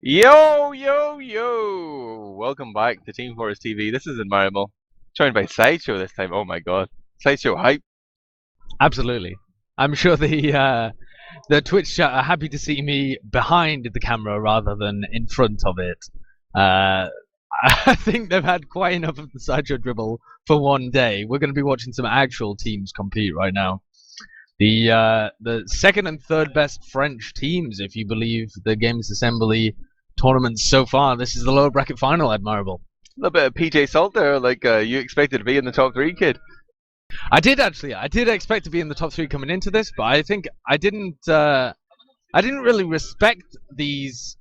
Yo, yo, yo! Welcome back to Team Fortress TV. This is Admirable. Joined by Sideshow this time. Oh my god. Sideshow hype. Absolutely. I'm sure the Twitch chat are happy to see me behind the camera rather than in front of it. I think they've had quite enough of the Sideshow dribble for one day. We're going to be watching some actual teams compete right now. The second and third best French teams, if you believe the Games Assembly tournaments so far. This is the lower bracket final, Admirable. A little bit of PJ Salt there, like you expected to be in the top 3, kid. I did actually. I did expect to be in the top 3 coming into this, but I think I didn't really respect these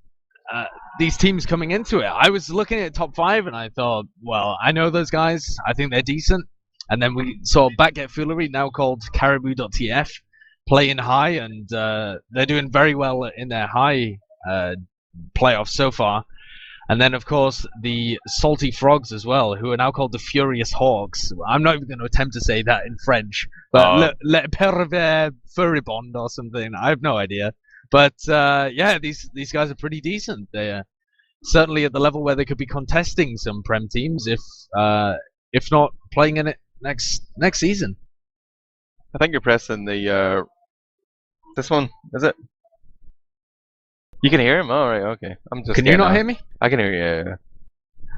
teams coming into it. I was looking at top 5 and I thought, well, I know those guys. I think they're decent. And then we saw Backget Foolery, now called Karibou.tf, playing high, and they're doing very well in their high playoffs so far. And then, of course, the Salty Frogs as well, who are now called the Furious Hawks. I'm not even going to attempt to say that in French, but Le Pervers Furibond or something. I have no idea. But yeah, these guys are pretty decent. They're certainly at the level where they could be contesting some Prem teams, if not playing in it next season. I think you're pressing the this one, is it? You can hear him? Alright, okay. Can you not hear me? I can hear you, yeah.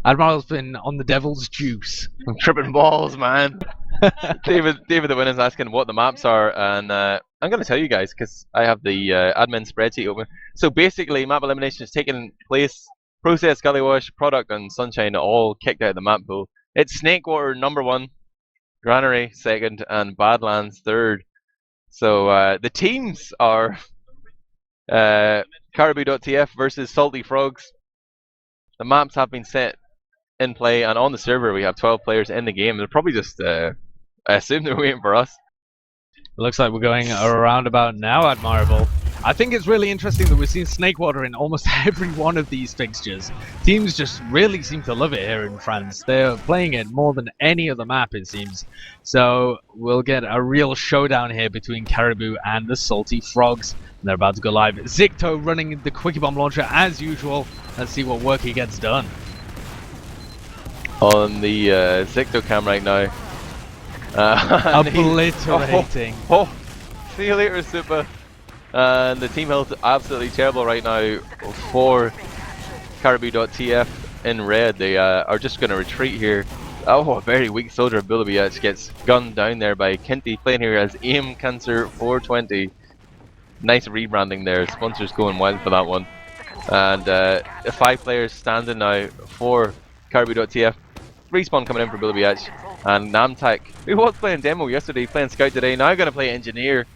Admiral's been on the devil's juice. I'm tripping balls, man. DavidTheWin is asking what the maps are, and I'm going to tell you guys because I have the admin spreadsheet open. So basically, map elimination is taking place. Process, Gullywash, Product, and Sunshine all kicked out of the map pool. It's Snakewater number 1, Granary second, and Badlands third. So the teams are Karibou.tf versus Salty Frogs. The maps have been set in play, and on the server we have 12 players in the game. They're probably just, I assume they're waiting for us. It looks like we're going around about now, Admirable. I think it's really interesting that we're seeing Snakewater in almost every one of these fixtures. Teams just really seem to love it here in France. They're playing it more than any other map, it seems. So we'll get a real showdown here between Karibou and the Salty Frogs. And they're about to go live. Zicto running the Quickie Bomb Launcher as usual. Let's see what work he gets done. On the Zicto cam right now. Obliterating. See you later, Super. And the team health absolutely terrible right now for Karibou.tf in red. They are just going to retreat here. Oh, a very weak soldier of Billibiatch gets gunned down there by Kinty, playing here as Aim Cancer 420. Nice rebranding there. Sponsors going wild for that one. And 5 players standing now for Karibou.tf. Respawn coming in for Billibiatch. And Namtak, who was playing demo yesterday, playing Scout today, now going to play Engineer.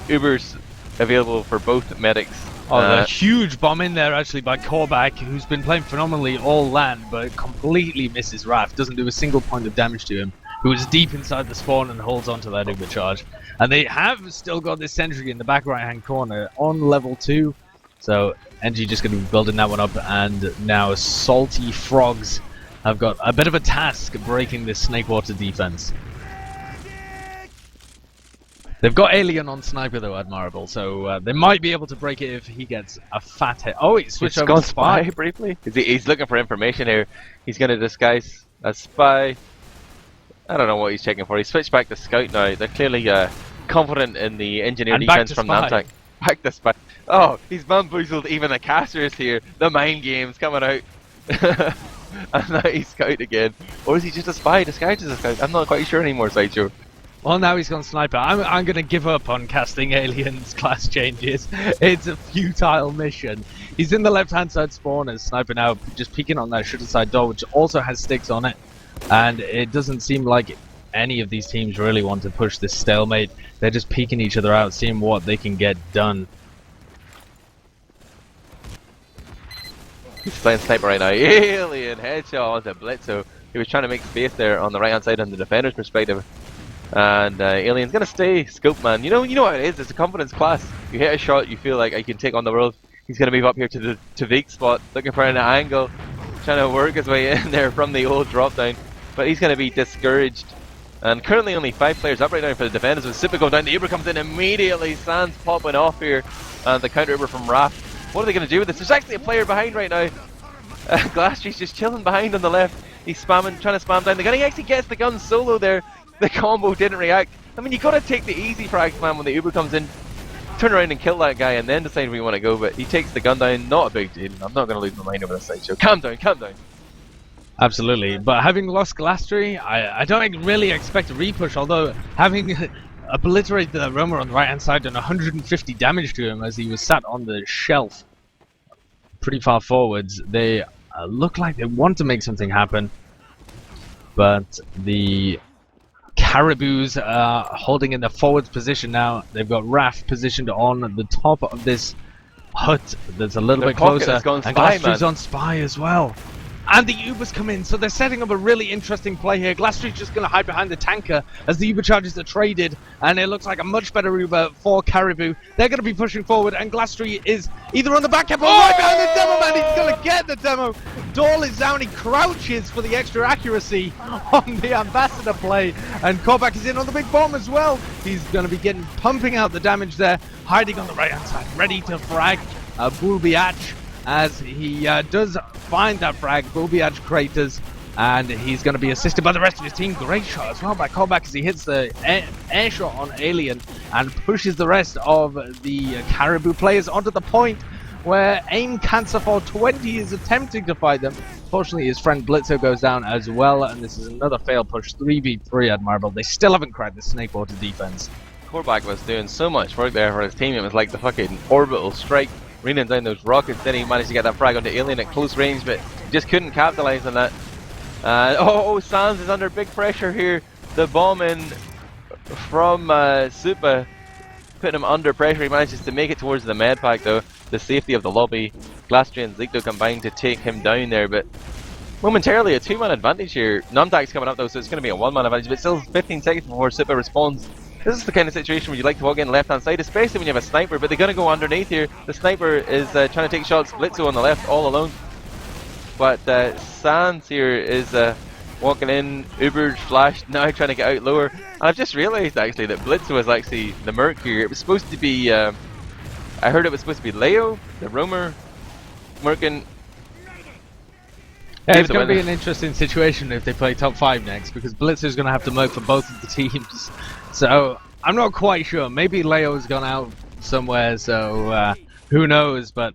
Uber's available for both medics. Oh, a huge bomb in there actually by Korbak, who's been playing phenomenally all land, but completely misses Raf. Doesn't do a single point of damage to him. Who is deep inside the spawn and holds onto that Uber charge. And they have still got this sentry in the back right hand corner on level 2. So NG just going to be building that one up, and now Salty Frogs have got a bit of a task breaking this Snakewater defense. They've got Alien on Sniper though, Admirable, so they might be able to break it if he gets a fat hit. Oh, he switched over to Spy briefly. He's looking for information here. He's going to disguise as Spy. I don't know what he's checking for. He switched back to Scout now. They're clearly confident in the Engineer and defense from Namtak. Back to Spy. Oh, he's bamboozled even the casters here. The mind game's coming out. And now he's Scout again. Or is he just a Spy disguised as a Scout? I'm not quite sure anymore, Sideshow. Well, now he's gone Sniper. I'm going to give up on casting Aliens class changes. It's a futile mission. He's in the left-hand side spawn as Sniper now, just peeking on that shutter side door, which also has sticks on it. And it doesn't seem like any of these teams really want to push this stalemate. They're just peeking each other out, seeing what they can get done. He's playing Sniper right now. Alien headshot onto Blitzo. He was trying to make space there on the right-hand side on the defender's perspective. And Alien's gonna stay scope, man. You know what it is. It's a confidence class. You hit a shot, you feel like I can take on the world. He's gonna move up here to the Tavik spot, looking for an angle, trying to work his way in there from the old drop down. But he's gonna be discouraged. And currently only 5 players up right now for the defenders. With Sipa going down, the Uber comes in immediately. Sands popping off here, and the counter Uber from Raf What are they going to do with this? There's actually a player behind right now. Glastry's just chilling behind on the left. He's spamming, trying to spam down the gun. He actually gets the gun solo there. The combo didn't react. I mean, you got to take the easy frags, man, when the Uber comes in. Turn around and kill that guy and then decide where you want to go. But he takes the gun down. Not a big deal. I'm not going to lose my mind over the Sideshow. Calm down, calm down. Absolutely, but having lost Glastry, I don't really expect a repush, although having obliterated the roamer on the right hand side and 150 damage to him as he was sat on the shelf pretty far forwards, they look like they want to make something happen, but the Caribous are holding in the forwards position now. They've got Raph positioned on the top of this hut that's a little bit closer, and Glastry's on Spy as well. And the Ubers come in, so they're setting up a really interesting play here. Glastry's just going to hide behind the tanker as the Uber charges are traded, and it looks like a much better Uber for Caribou. They're going to be pushing forward, and Glastry is either on the back cap or right behind the demo man. He's going to get the demo. Doll is down, he crouches for the extra accuracy on the ambassador play, and Korbak is in on the big bomb as well. He's going to be pumping out the damage there, hiding on the right hand side, ready to frag Bulbiach. As he does find that frag, Bulbiach craters, and he's going to be assisted by the rest of his team. Great shot as well by Korbak as he hits the air shot on Alien and pushes the rest of the Caribou players onto the point where Aim Cancer 420 is attempting to fight them. Fortunately, his friend Blitzo goes down as well, and this is another fail push. 3v3 Admirable. They still haven't cracked the snake water defense. Korbak was doing so much work there for his team. It was like the fucking orbital strike, raining down those rockets. Then he managed to get that frag onto Alien at close range, but just couldn't capitalize on that. Sans is under big pressure here. The bomb in from Supa putting him under pressure. He manages to make it towards the med pack though. The safety of the lobby. Glastry and Zikto combined to take him down there, but momentarily a 2-man advantage here. Numtak's coming up though, so it's going to be a 1-man advantage, but still 15 seconds before Supa responds. This is the kind of situation where you like to walk in left hand side, especially when you have a sniper, but they're going to go underneath here. The sniper is trying to take shots. Blitzo on the left all alone, but Sans here is walking in. Uber's flashed now, trying to get out lower, and I've just realised actually that Blitzo is actually the merc here. It was supposed to be I heard it was supposed to be Leo, the roamer, merkin. Yeah, it's going to be an interesting situation if they play top 5 next, because Blitzer's going to have to merc for both of the teams. So I'm not quite sure. Maybe Leo's gone out somewhere, so who knows? But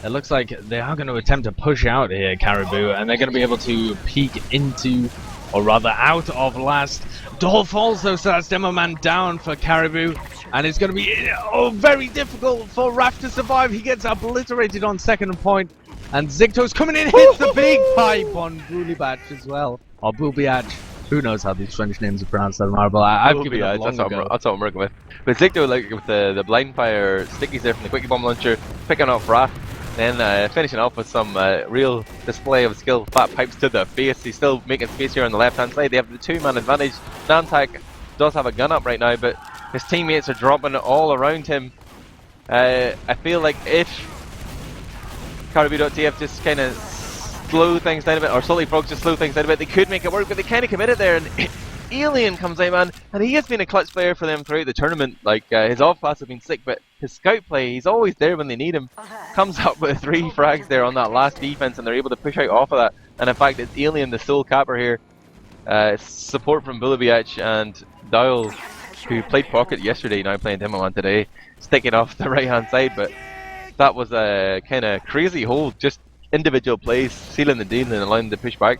it looks like they are going to attempt to push out here, Caribou, and they're going to be able to peek into, or rather out of last. Doll falls though, so that's Demo Man down for Caribou, and it's going to be very difficult for Raph to survive. He gets obliterated on second point, and Zikto's coming in, hits the big pipe on Bulbiach as well, or Bulbiach. Who knows how these French names are pronounced? Admirable. I've given up long ago. That's what I'm working with. But Zikto, like with the blind fire stickies there from the quick bomb launcher, picking off Raph, then finishing off with some real display of skill. Fat pipes to the face. He's still making space here on the left hand side. They have the 2-man advantage. Namtak does have a gun up right now, but his teammates are dropping all around him. I feel like if Karibou.tf just kind of slow things down a bit, or Salty Frogs just slow things down a bit, they could make it work, but they kind of committed there, and Alien comes out, man, and he has been a clutch player for them throughout the tournament. Like, his off-pass has been sick, but his scout play, he's always there when they need him. Comes up with 3 frags there on that last defense, and they're able to push out off of that, and in fact, it's Alien, the sole capper here. Support from Bulbiach and Dial, who played Pocket yesterday, now playing Demo Man today, sticking off the right-hand side, but that was a kind of crazy hold, just individual plays, sealing the deal and allowing them to push back.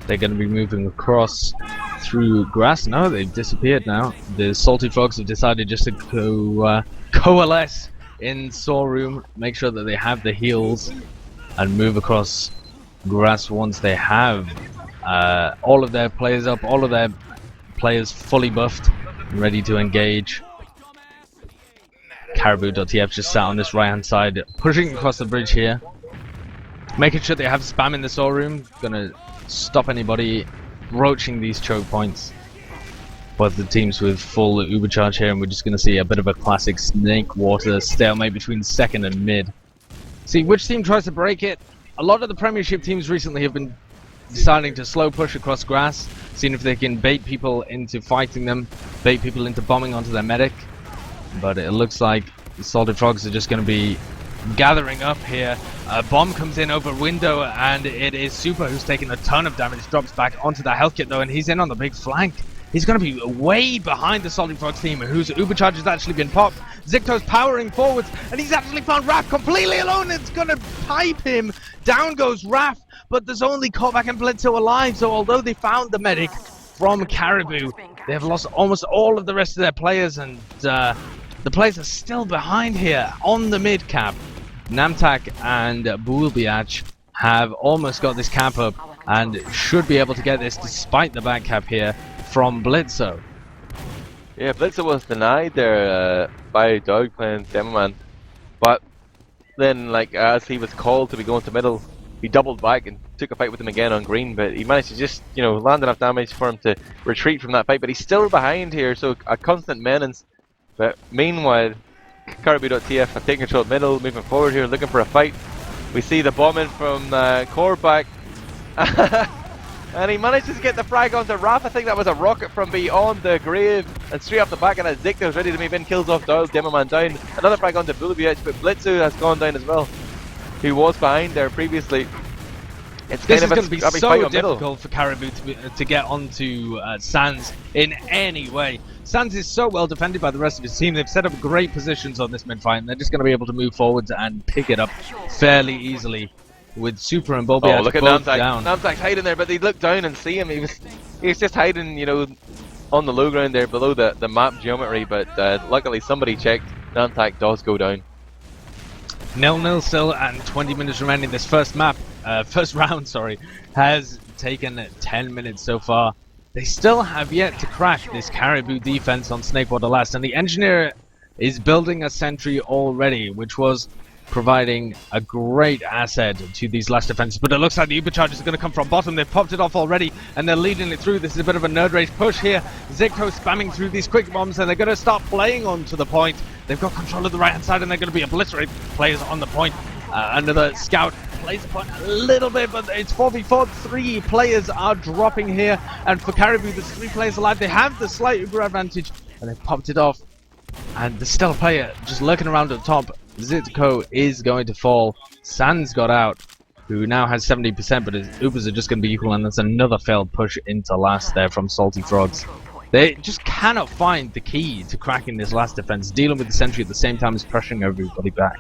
They're going to be moving across through grass. No, they've disappeared now. The Salty Frogs have decided just to coalesce in Saw Room, make sure that they have the heals, and move across grass once they have all of their players up, all of their players fully buffed and ready to engage. Karibou.tf just sat on this right hand side, pushing across the bridge here, making sure they have spam in the Saw Room, gonna stop anybody broaching these choke points. Both the teams with full Uber charge here, and we're just gonna see a bit of a classic snake water stalemate between second and mid. See which team tries to break it. A lot of the Premiership teams recently have been deciding to slow push across grass, seeing if they can bait people into fighting them, bait people into bombing onto their medic. but it looks like the Salted Frogs are just going to be gathering up here. A bomb comes in over window, and it is Super who's taking a ton of damage. Drops back onto the health kit though, and he's in on the big flank. He's going to be way behind the Salted Frogs team, whose Uber charge has actually been popped. Zicto's powering forwards, and he's actually found Raph completely alone. It's going to pipe him. Down goes Raph, but there's only Kovac and Blitzo alive. So although they found the medic from Caribou, they have lost almost all of the rest of their players, and the players are still behind here on the mid cap. Namtak and Bulbiach have almost got this cap up and should be able to get this despite the back cap here from Blitzo. Yeah, Blitzo was denied there by Doug playing Demoman, but then like as he was called to be going to middle, he doubled back and took a fight with him again on green, but he managed to just, you know, land enough damage for him to retreat from that fight, but he's still behind here, so a constant menace. But meanwhile, Karibou.tf have taken control of middle, moving forward here, looking for a fight. We see the bombing from Korvac. And he manages to get the frag onto Raph. I think that was a rocket from beyond the grave. And straight off the back of that, Zicto's ready to move in, kills off Doyle, Demoman down. Another frag onto Bulbiach, but Blitzo has gone down as well. He was behind there previously. It's this kind is of going to be so difficult for Caribou to get onto Sands in any way. Sands is so well defended by the rest of his team. They've set up great positions on this mid-fight, and they're just going to be able to move forwards and pick it up fairly easily with Super and Bulbiach. Oh, look at both Namtak. down. Namtak's hiding there, but they look down and see him. He was just hiding, you know, on the low ground there below the map geometry, but luckily somebody checked. Namtak does go down. 0-0 still, and 20 minutes remaining. This first round, has taken 10 minutes so far. They still have yet to crack this Caribou defense on Snakewater Last, and the engineer is building a sentry already, which was providing a great asset to these last defenses. But it looks like the Uber charges are going to come from bottom. They've popped it off already, and they're leading it through. This is a bit of a nerd rage push here. Zicto spamming through these quick bombs, and they're going to start playing onto the point. They've got control of the right hand side, and they're going to be obliterate players on the point. Another scout plays the point a little bit, but it's 4v4. 3 players are dropping here, and for Caribou, there's 3 players alive. They have the slight Uber advantage, and they've popped it off. And there's still a player just lurking around at the top. Zitko is going to fall. Sands got out, who now has 70%, but his Ubers are just going to be equal, and that's another failed push into last there from Salty Frogs. They just cannot find the key to cracking this last defense, dealing with the sentry at the same time as pressuring everybody back.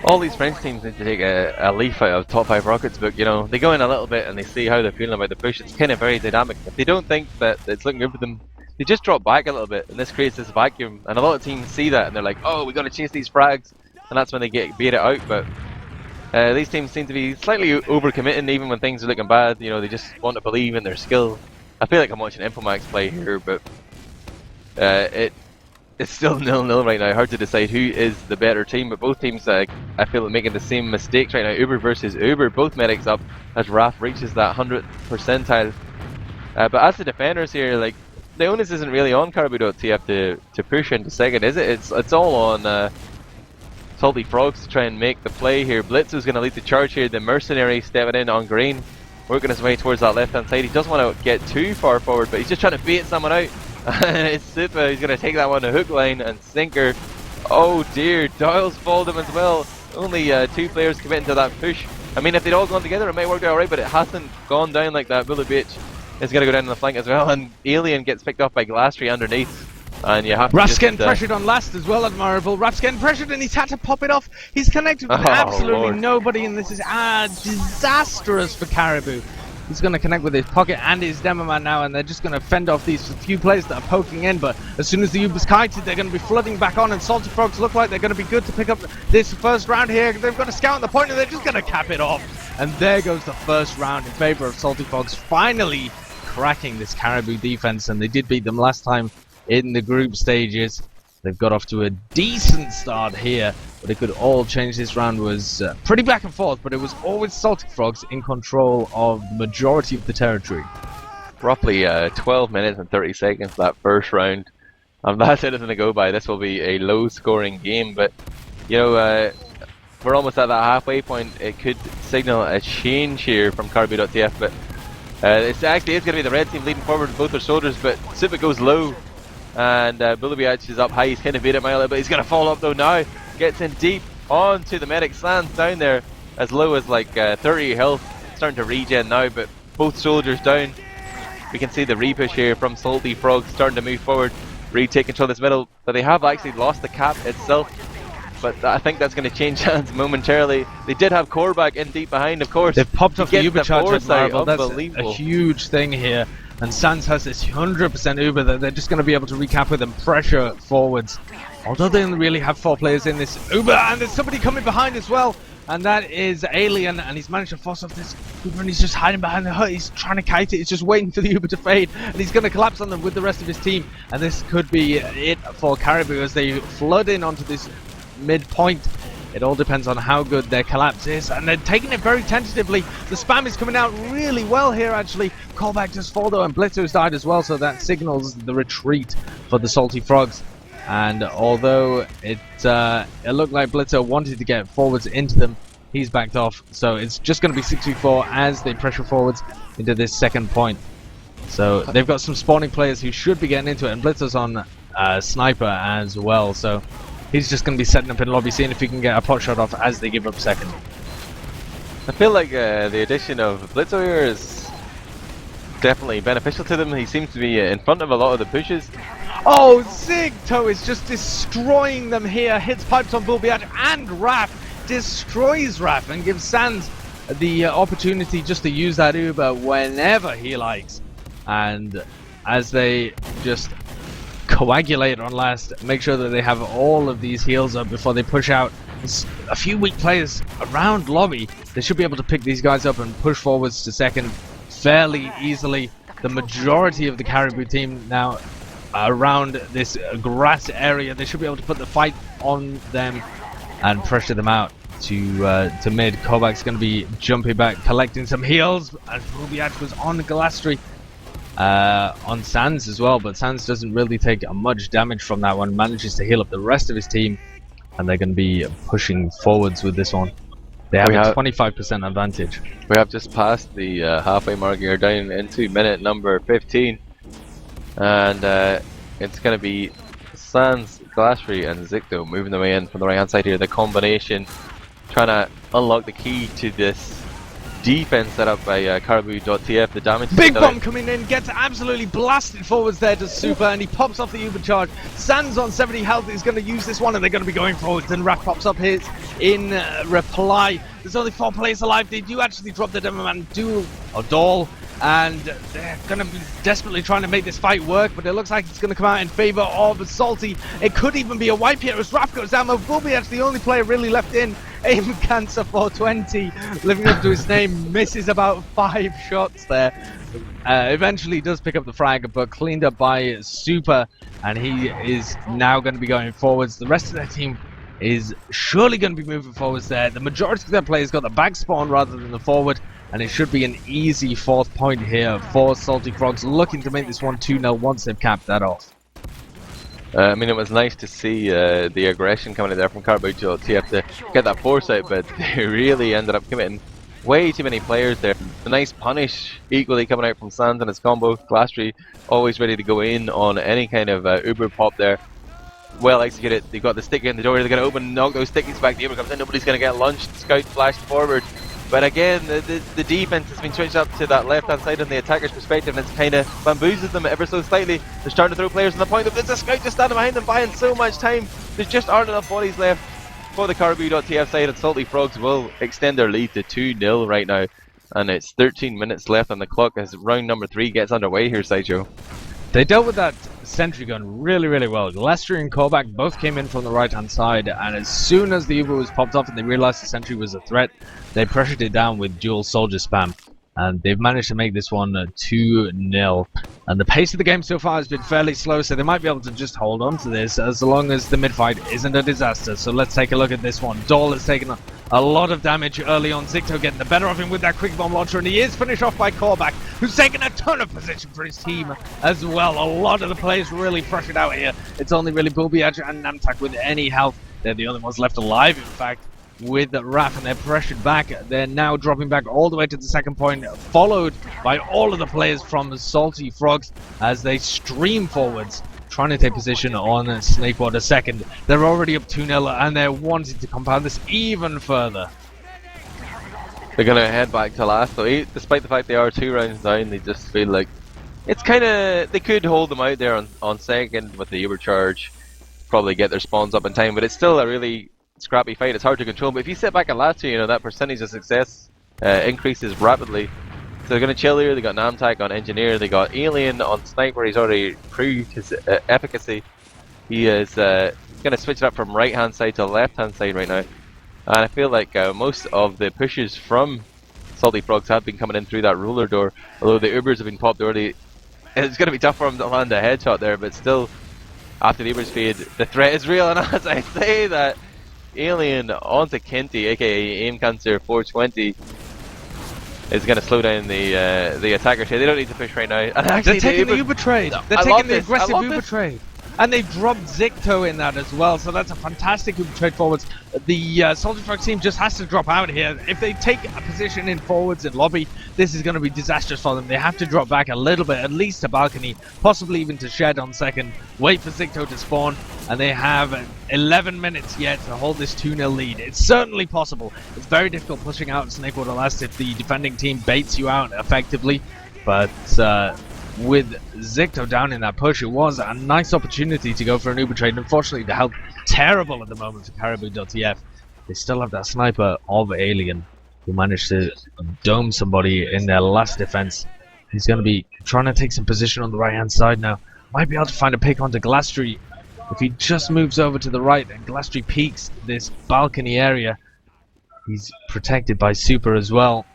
All these French teams need to take a leaf out of Top 5 Rockets book, you know. They go in a little bit and they see how they're feeling about the push. It's kind of very dynamic. If they don't think that it's looking good for them, they just drop back a little bit, and this creates this vacuum. And a lot of teams see that and they're like, oh, we got to chase these frags. And that's when they get beat it out. But these teams seem to be slightly overcommitting even when things are looking bad. You know, they just want to believe in their skill. I feel like I'm watching Infomax play here, but it's still 0-0 right now. Hard to decide who is the better team, but both teams I feel are making the same mistakes right now. Uber versus Uber, both medics up as Raph reaches that 100th percentile. But as the defenders here, like, the onus isn't really on Karibou.tf to push into second, is it? It's all on Salty Frogs to try and make the play here. Blitzo's going to lead the charge here. The mercenary stepping in on green, working his way towards that left hand side. He doesn't want to get too far forward, but he's just trying to bait someone out. It's Super. He's going to take that one to hook, line, and sinker. Oh dear, Doyle's followed him as well. Only 2 players committing to that push. I mean, if they'd all gone together, it might work out alright, but it hasn't gone down like that. Bullet Beach is going to go down on the flank as well, and Alien gets picked off by Glastree underneath. And you have Raph's getting pressured on last as well, Admirable. Raph's getting pressured and he's had to pop it off. He's connected with absolutely nobody, and this is disastrous for Caribou. He's going to connect with his pocket and his demo man now, and they're just going to fend off these few players that are poking in. But as soon as the Uber's kited, they're going to be flooding back on, and Salty Frogs look like they're going to be good to pick up this first round here. They've got a scout on the point, and they're just going to cap it off. And there goes the first round in favor of Salty Frogs, finally cracking this Caribou defense, and they did beat them last time in the group stages. They've got off to a decent start here, but it could all change. This round was pretty back and forth, but it was always Salty Frogs in control of the majority of the territory. Roughly 12 minutes and 30 seconds that first round. That's anything to go by. This will be a low-scoring game, but you know, we're almost at that halfway point. It could signal a change here from Karibou.tf, but it's actually going to be the red team leading forward with both their soldiers, but Super goes low. And Bullabiatch is up high. He's kind of beat it by a little bit. He's going to fall up though now. Gets in deep onto the medic. Sands down there as low as like 30 health. Starting to regen now, but both soldiers down. We can see the repush here from Salty Frog starting to move forward, retake control of this middle, but they have actually lost the cap itself. But I think that's going to change hands momentarily. They did have core back in deep behind, of course. They've popped off the Uber charge at Admirable. That's Unbelievable. a huge thing here. And Sands has this 100% Uber that they're just going to be able to recap with and pressure forwards. Although they only really have 4 players in this Uber, and there's somebody coming behind as well. And that is Alien, and he's managed to force off this Uber, and he's just hiding behind the hut. He's trying to kite it. He's just waiting for the Uber to fade, and he's going to collapse on them with the rest of his team. And this could be it for Caribou as they flood in onto this midpoint. It all depends on how good their collapse is, and they're taking it very tentatively. The spam is coming out really well here, actually. Callback just fall though, and Blitzo's died as well, so that signals the retreat for the Salty Frogs. And although it looked like Blitzo wanted to get forwards into them, he's backed off. So it's just going to be 6v4 as they pressure forwards into this second point. So they've got some spawning players who should be getting into it, and Blitzo's on sniper as well. So he's just going to be setting up in lobby, seeing if he can get a pot shot off as they give up second. I feel like the addition of Blitzo here is definitely beneficial to them. He seems to be in front of a lot of the pushes. Oh, Zigto is just destroying them here. Hits pipes on Bullabiatch, and Raph destroys Raph and gives Sands the opportunity just to use that Uber whenever he likes. And as they just coagulate on last, make sure that they have all of these heals up before they push out. There's a few weak players around lobby. They should be able to pick these guys up and push forwards to second fairly easily. The majority of the Caribou team now around this grass area. They should be able to put the fight on them and pressure them out to mid. Kovac's going to be jumping back, collecting some heals, and Bullabiatch was on Glastry. On Sands as well, but Sands doesn't really take much damage from that one. Manages to heal up the rest of his team, and they're going to be pushing forwards with this one. They have a 25% advantage. We have just passed the halfway mark here, down into minute number 15, and it's going to be Sands, Glastry, and Zicto moving their way in from the right hand side here. The combination trying to unlock the key to this defense set up by Karibou.tf. The damage big bomb coming in, gets absolutely blasted forwards there to Super, and he pops off the Uber charge. Sands on 70 health is going to use this one, and they're going to be going forwards, and Raph pops up his in reply. There's only 4 players alive. They do actually drop the Demo Man Doll, and they're going to be desperately trying to make this fight work, but it looks like it's going to come out in favor of Salty. It could even be a wipe here as Raph goes down. Bullabiatch, the only player really left in. Aim Cancer 420, living up to his name, misses about 5 shots there. Eventually does pick up the frag, but cleaned up by Super, and he is now going to be going forwards. The rest of their team is surely going to be moving forwards there. The majority of their players got the back spawn rather than the forward, and it should be an easy 4th point here for Salty Frogs, looking to make this one 2-0 once they've capped that off. I mean, it was nice to see the aggression coming in there from Karibou.tf to get that foresight, but they really ended up committing way too many players there. The nice punish equally coming out from Sands and his combo. Glastry always ready to go in on any kind of Uber pop there. Well executed. They've got the stick in the door. They're going to open and knock those stickies back. The Uber comes in. Nobody's going to get launched. Scout flashed forward. But again, the defense has been switched up to that left-hand side on the attacker's perspective, and it's kind of bamboozled them ever so slightly. They're starting to throw players on the point. There's a scout just standing behind them, buying so much time. There just aren't enough bodies left for the Karibou.tf side, and Salty Frogs will extend their lead to 2-0 right now. And it's 13 minutes left on the clock as round number 3 gets underway here, Sideshow. They dealt with that sentry gun really, really well. Glastry and Kovak both came in from the right-hand side, and as soon as the Uber was popped off and they realized the sentry was a threat, they pressured it down with dual soldier spam. And they've managed to make this one 2-0. And the pace of the game so far has been fairly slow, so they might be able to just hold on to this as long as the mid-fight isn't a disaster. So let's take a look at this one. Doll has taken a lot of damage early on. Zicto getting the better of him with that quick bomb launcher, and he is finished off by Callback, who's taken a ton of position for his team as well. A lot of the players really pressured out here. It's only really Bullabiatch and Namtak with any health. They're the only ones left alive, in fact, with Raph, and they're pressured back. They're now dropping back all the way to the second point, followed by all of the players from the Salty Frogs as they stream forwards, trying to take position on Snakewater second. They're already up 2-0 and they're wanting to compound this even further. They're going to head back to last though. Despite the fact they are 2 rounds down, they just feel like it's kind of, they could hold them out there on second with the overcharge, probably get their spawns up in time, but it's still a really scrappy fight. It's hard to control, but if you sit back at last year, you know, that percentage of success increases rapidly. So they're going to chill here. They got Namtak on Engineer, they got Alien on Sniper. He's already proved his efficacy. He is going to switch it up from right hand side to left hand side right now. And I feel like most of the pushes from Salty Frogs have been coming in through that ruler door, although the Ubers have been popped already. It's going to be tough for him to land a headshot there, but still, after the Ubers fade, the threat is real. And as I say that, Alien onto Kinty, aka Aim Cancer 420, is going to slow down the attackers here. They don't need to push right now. And actually, they're taking the Uber trade. They're taking the aggressive Uber trade. And they've dropped Zicto in that as well, so that's a fantastic Uber trade forwards. The Soldier Truck team just has to drop out here. If they take a position in forwards in lobby, this is going to be disastrous for them. They have to drop back a little bit, at least to balcony, possibly even to shed on second, wait for Zicto to spawn, and they have 11 minutes yet to hold this 2-0 lead. It's certainly possible. It's very difficult pushing out Snakewater last if the defending team baits you out effectively, but with Zicto down in that push, it was a nice opportunity to go for an Uber trade. Unfortunately, the health terrible at the moment for Karibou.tf. They still have that sniper of Alien, who managed to dome somebody in their last defense. He's going to be trying to take some position on the right-hand side now. Might be able to find a pick onto Glastry. If he just moves over to the right and Glastry peeks this balcony area, he's protected by Super as well.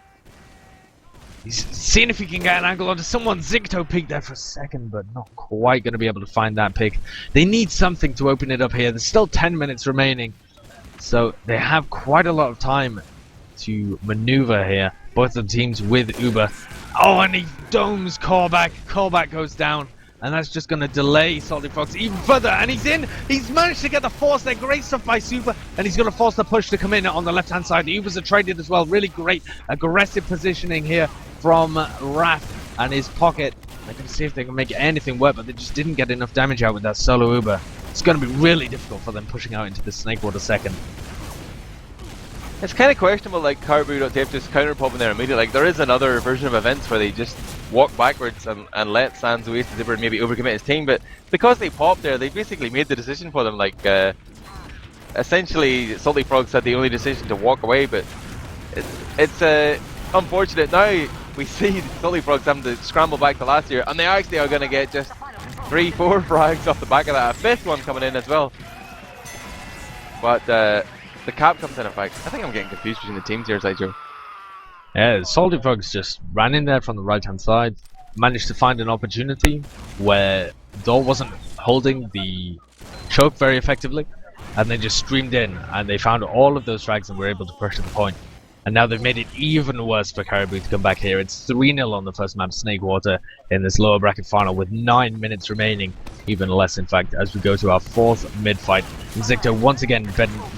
He's seeing if he can get an angle onto someone. Zicto peeked there for a second, but not quite going to be able to find that pick. They need something to open it up here. There's still 10 minutes remaining, so they have quite a lot of time to maneuver here. Both of the teams with Uber. Oh, and he domes Callback. Callback goes down, and that's just going to delay Salty Fox even further. And he's in. He's managed to get the force there. Great stuff by Super, and he's going to force the push to come in on the left-hand side. The Ubers are traded as well. Really great aggressive positioning here from Raph and his pocket. They're going to see if they can make anything work, but they just didn't get enough damage out with that solo Uber. It's going to be really difficult for them pushing out into the Snakewater second. It's kind of questionable, like Karibou.tf just counter-popping there immediately. Like, there is another version of events where they just walk backwards and let Sans waste his Uber and maybe overcommit his team, but because they popped there, they basically made the decision for them. Like, essentially, Salty Frogs had the only decision to walk away, but it's unfortunate. Now we see Salty Frogs having to scramble back to last year, and they actually are going to get just 3-4 frags off the back of that. A fifth one coming in as well. But the cap comes in effect. I think I'm getting confused between the teams here, Sideshow. Yeah, Salty Frogs just ran in there from the right hand side, managed to find an opportunity where Dole wasn't holding the choke very effectively, and they just streamed in and they found all of those frags and were able to push to the point. And now they've made it even worse for Karibou to come back here. It's 3-0 on the first map, Snakewater, in this lower bracket final with 9 minutes remaining. Even less, in fact, as we go to our fourth mid-fight. Zicto once again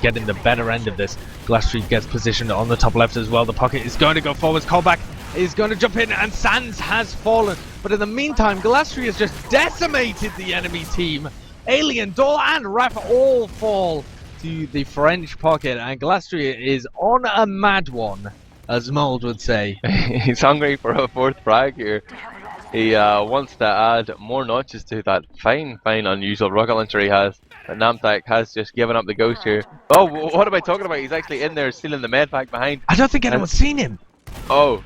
getting the better end of this. Glastry gets positioned on the top left as well. The pocket is going to go forwards. Callback is going to jump in, and Sans has fallen. But in the meantime, Glastry has just decimated the enemy team. Alien, Dole, and Raph all fall to the French pocket, and Glastry is on a mad one, as Mold would say. He's hungry for a fourth frag here. He wants to add more notches to that fine unusual rocket launcher he has. But Namtak has just given up the ghost here. Oh, what am I talking about? He's actually in there stealing the med pack behind. I don't think anyone's seen him. Oh,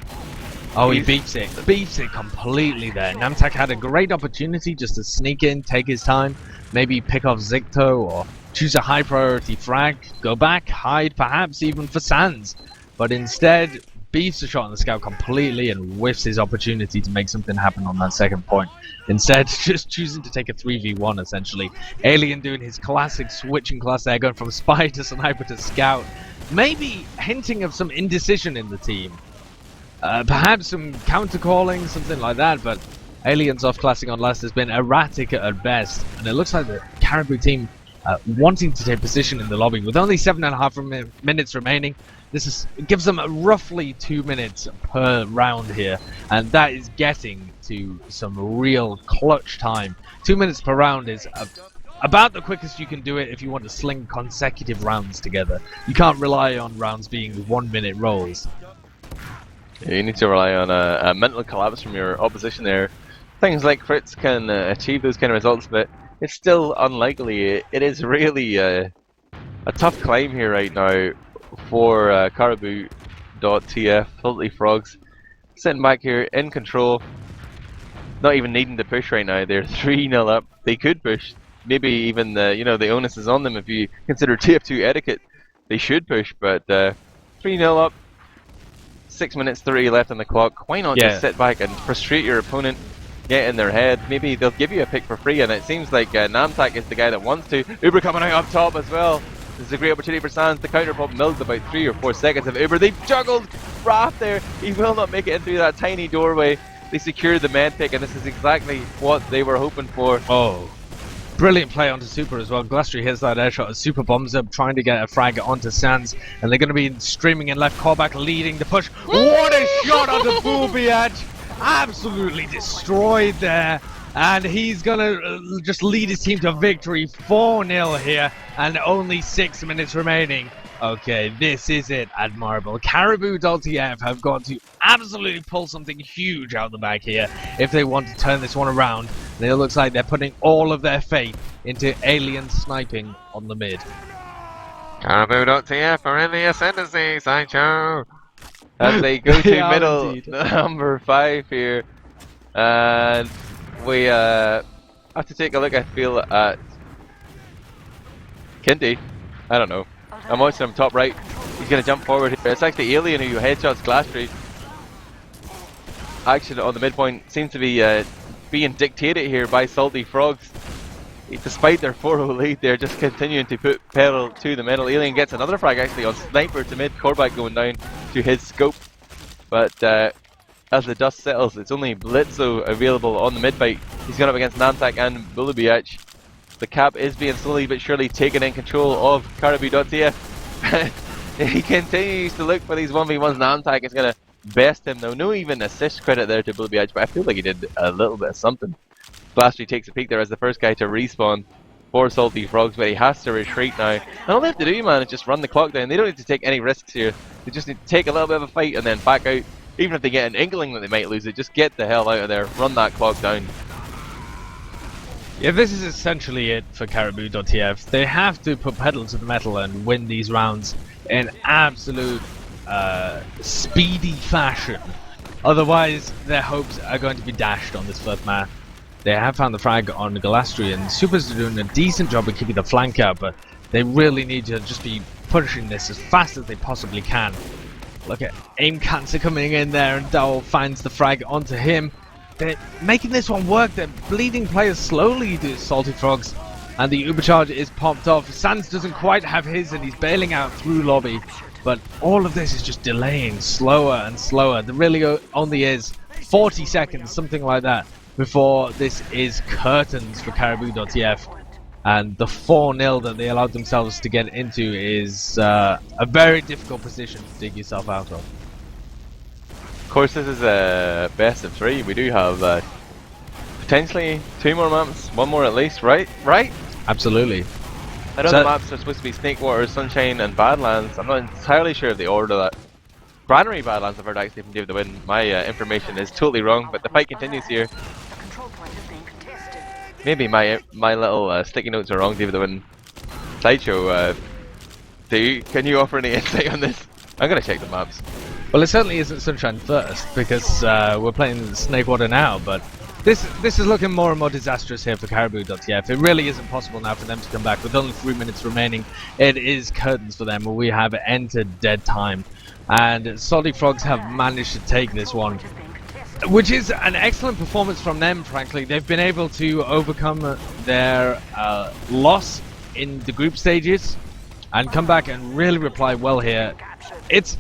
he beats it completely there. Namtak had a great opportunity just to sneak in, take his time, maybe pick off Zicto or choose a high priority frag, go back, hide perhaps even for Sans. But instead, beefs the shot on the scout completely and whiffs his opportunity to make something happen on that second point. Instead, just choosing to take a 3v1 essentially. Alien doing his classic switching class there, going from spy to sniper to scout. Maybe hinting of some indecision in the team. Perhaps some counter-calling, something like that, but Alien's off-classing on last has been erratic at best. And it looks like the Karibou team wanting to take position in the lobby. With only 7.5 minutes remaining, it gives them roughly 2 minutes per round here, and that is getting to some real clutch time. 2 minutes per round is about the quickest you can do it if you want to sling consecutive rounds together. You can't rely on rounds being 1 minute rolls. Yeah, you need to rely on a mental collapse from your opposition there. Things like crits can achieve those kind of results, but it's still unlikely. It is really a tough climb here right now for Karibou.tf. Salty Frogs sitting back here in control, not even needing to push right now. They're 3-0 up. They could push. Maybe even the onus is on them if you consider TF2 etiquette. They should push, but 3-0 up. 6 minutes 30 left on the clock. Why not just sit back and frustrate your opponent? Get in their head. Maybe they'll give you a pick for free, and it seems like Namtak is the guy that wants to. Uber coming out up top as well. This is a great opportunity for Sans. The counter pop mills about 3 or 4 seconds of Uber. They've juggled Raph there. He will not make it in through that tiny doorway. They secured the med pick, and this is exactly what they were hoping for. Oh, brilliant play onto Super as well. Glastry hits that air shot as Super bombs up, trying to get a frag onto Sans, and they're going to be streaming in left. Callback leading the push. What a shot onto Boobiach! Absolutely destroyed there, and he's gonna just lead his team to victory. 4-0 here, and only 6 minutes remaining. Okay, this is it, Admirable. Karibou.tf have got to absolutely pull something huge out the bag here if they want to turn this one around. And it looks like they're putting all of their faith into alien sniping on the mid. Karibou.tf are in the ascendancy, Sideshow. As they go to middle number 5 here, and we have to take a look, I feel, at Kinty. I don't know. I'm watching him top right. He's going to jump forward here. It's actually Alien who headshots Glastry. Action on the midpoint seems to be being dictated here by Salty Frogs. Despite their 4-0 lead, they're just continuing to put pedal to the metal. Alien gets another frag actually on Sniper to mid. Corback going down to his scope. But as the dust settles, it's only Blitzo available on the mid fight. He's going up against Namtak and Bulubiach. The cap is being slowly but surely taken in control of Karibou.tf. He continues to look for these 1v1s. Namtak is going to best him though. No even assist credit there to Bulubiach, but I feel like he did a little bit of something. Glastry takes a peek there as the first guy to respawn for Salty Frogs, but he has to retreat now. And all they have to do, man, is just run the clock down. They don't need to take any risks here. They just need to take a little bit of a fight and then back out. Even if they get an inkling that they might lose it, just get the hell out of there. Run that clock down. Yeah, this is essentially it for Karibou.tf. They have to put pedal to the metal and win these rounds in absolute speedy fashion. Otherwise, their hopes are going to be dashed on this first map. They have found the frag on Glastry, and Supers are doing a decent job of keeping the flank out, but they really need to just be pushing this as fast as they possibly can. Look at Aim Cancer coming in there, and Dowell finds the frag onto him. They're making this one work. They're bleeding players slowly, the Salty Frogs, and the Ubercharge is popped off. Sans doesn't quite have his, and he's bailing out through lobby, but all of this is just delaying slower and slower. There really only is 40 seconds, something like that, before this is curtains for Karibou.tf, and the 4-0 that they allowed themselves to get into is a very difficult position to dig yourself out of. Of course, this is a best of 3. We do have potentially 2 more maps, 1 more at least, right? Absolutely. I know the maps are supposed to be Snakewater, Sunshine, and Badlands. I'm not entirely sure of the order of that. Granary Badlands I've heard actually from DavidTheWin. My information is totally wrong, but the fight continues here. Maybe my little sticky notes are wrong, DavidTheWin. Sideshow, can you offer any insight on this? I'm gonna check the maps. Well, it certainly isn't Sunshine first, because we're playing Snakewater now, but this is looking more and more disastrous here for Karibou.tf. It really isn't possible now for them to come back. With only 3 minutes remaining, it is curtains for them. We have entered dead time, and Salty Frogs have managed to take this one, which is an excellent performance from them, frankly. They've been able to overcome their loss in the group stages and come back and really reply well here. It's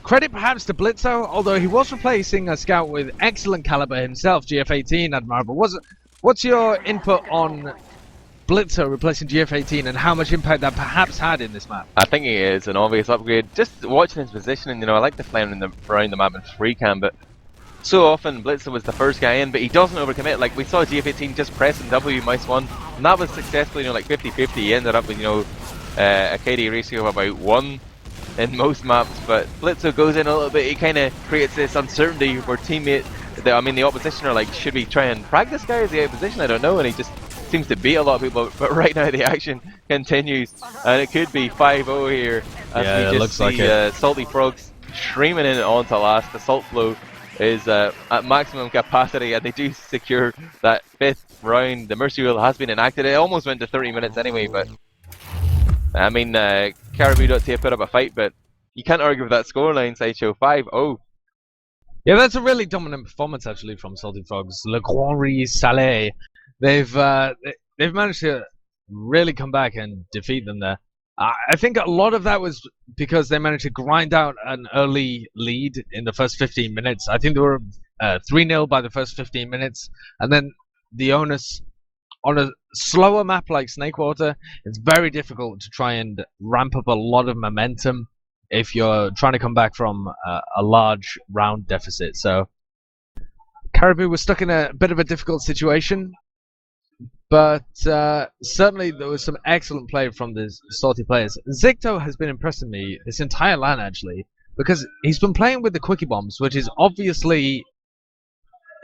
credit perhaps to Blitzo, although he was replacing a scout with excellent caliber himself, GF18, Admirable. What's your input on Blitzer replacing GF18 and how much impact that perhaps had in this map? I think he is an obvious upgrade. Just watching his positioning, you know, I like the flying around the map in free cam, but so often Blitzer was the first guy in, but he doesn't overcommit. Like we saw GF18 just pressing W mouse 1, and that was successfully, you know, like 50-50. He ended up with, you know, a KD ratio of about 1 in most maps, but Blitzer goes in a little bit, he kind of creates this uncertainty where the opposition are like, should we try and frag this guy? Is he out of position? I don't know, and he just seems to beat a lot of people, but right now the action continues, and it could be 5-0 here, as we just see Salty Frogs streaming in onto last. The Salt Flow is at maximum capacity, and they do secure that 5th round. The Mercy Wheel has been enacted. It almost went to 30 minutes anyway, but I mean, Karibou.tf put up a fight, but you can't argue with that scoreline, Sideshow. 5-0. Yeah, that's a really dominant performance actually from Salty Frogs. Le Grand Riz Salé. They've managed to really come back and defeat them there. I think a lot of that was because they managed to grind out an early lead in the first 15 minutes. I think they were 3-0 by the first 15 minutes, and then the onus on a slower map like Snakewater, it's very difficult to try and ramp up a lot of momentum if you're trying to come back from a large round deficit. So Caribou was stuck in a bit of a difficult situation, but certainly there was some excellent play from the Salty players. Zicto has been impressing me this entire LAN actually, because he's been playing with the Quickie Bombs, which is obviously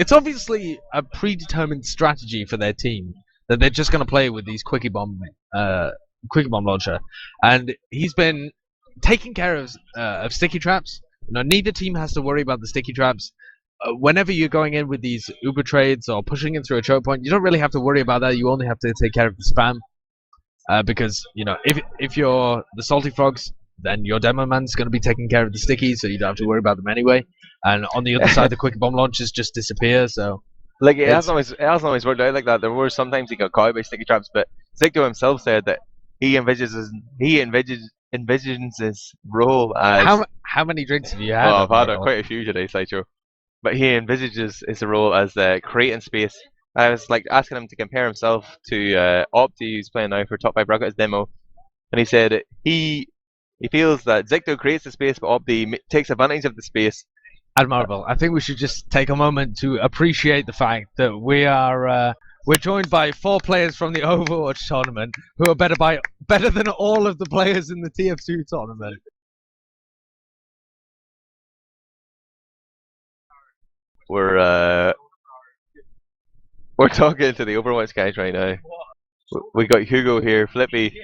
a predetermined strategy for their team, that they're just going to play with these Quickie Bomb launcher, and he's been taking care of sticky traps. You know, neither team has to worry about the sticky traps. Whenever you're going in with these Uber trades or pushing in through a choke point, you don't really have to worry about that. You only have to take care of the spam, because you know, if you're the Salty Frogs, then your demo man's going to be taking care of the stickies, so you don't have to worry about them anyway. And on the other side, the Quickie Bomb launchers just disappear. So like it hasn't always worked out like that. There were sometimes he got caught by sticky traps, but Zicto himself said that he envisions his role as how many drinks have you had? Well, I've had quite a few today, Sideshow. But he envisages his role as creating space. I was like asking him to compare himself to Opti, who's playing now for top 5 bracket as demo, and he said he feels that Zicto creates the space, but Opti takes advantage of the space. Admirable. I think we should just take a moment to appreciate the fact that we're joined by 4 players from the Overwatch tournament who are better than all of the players in the TF2 tournament. We're talking to the Overwatch guys right now. We got Hugo here, Flippy,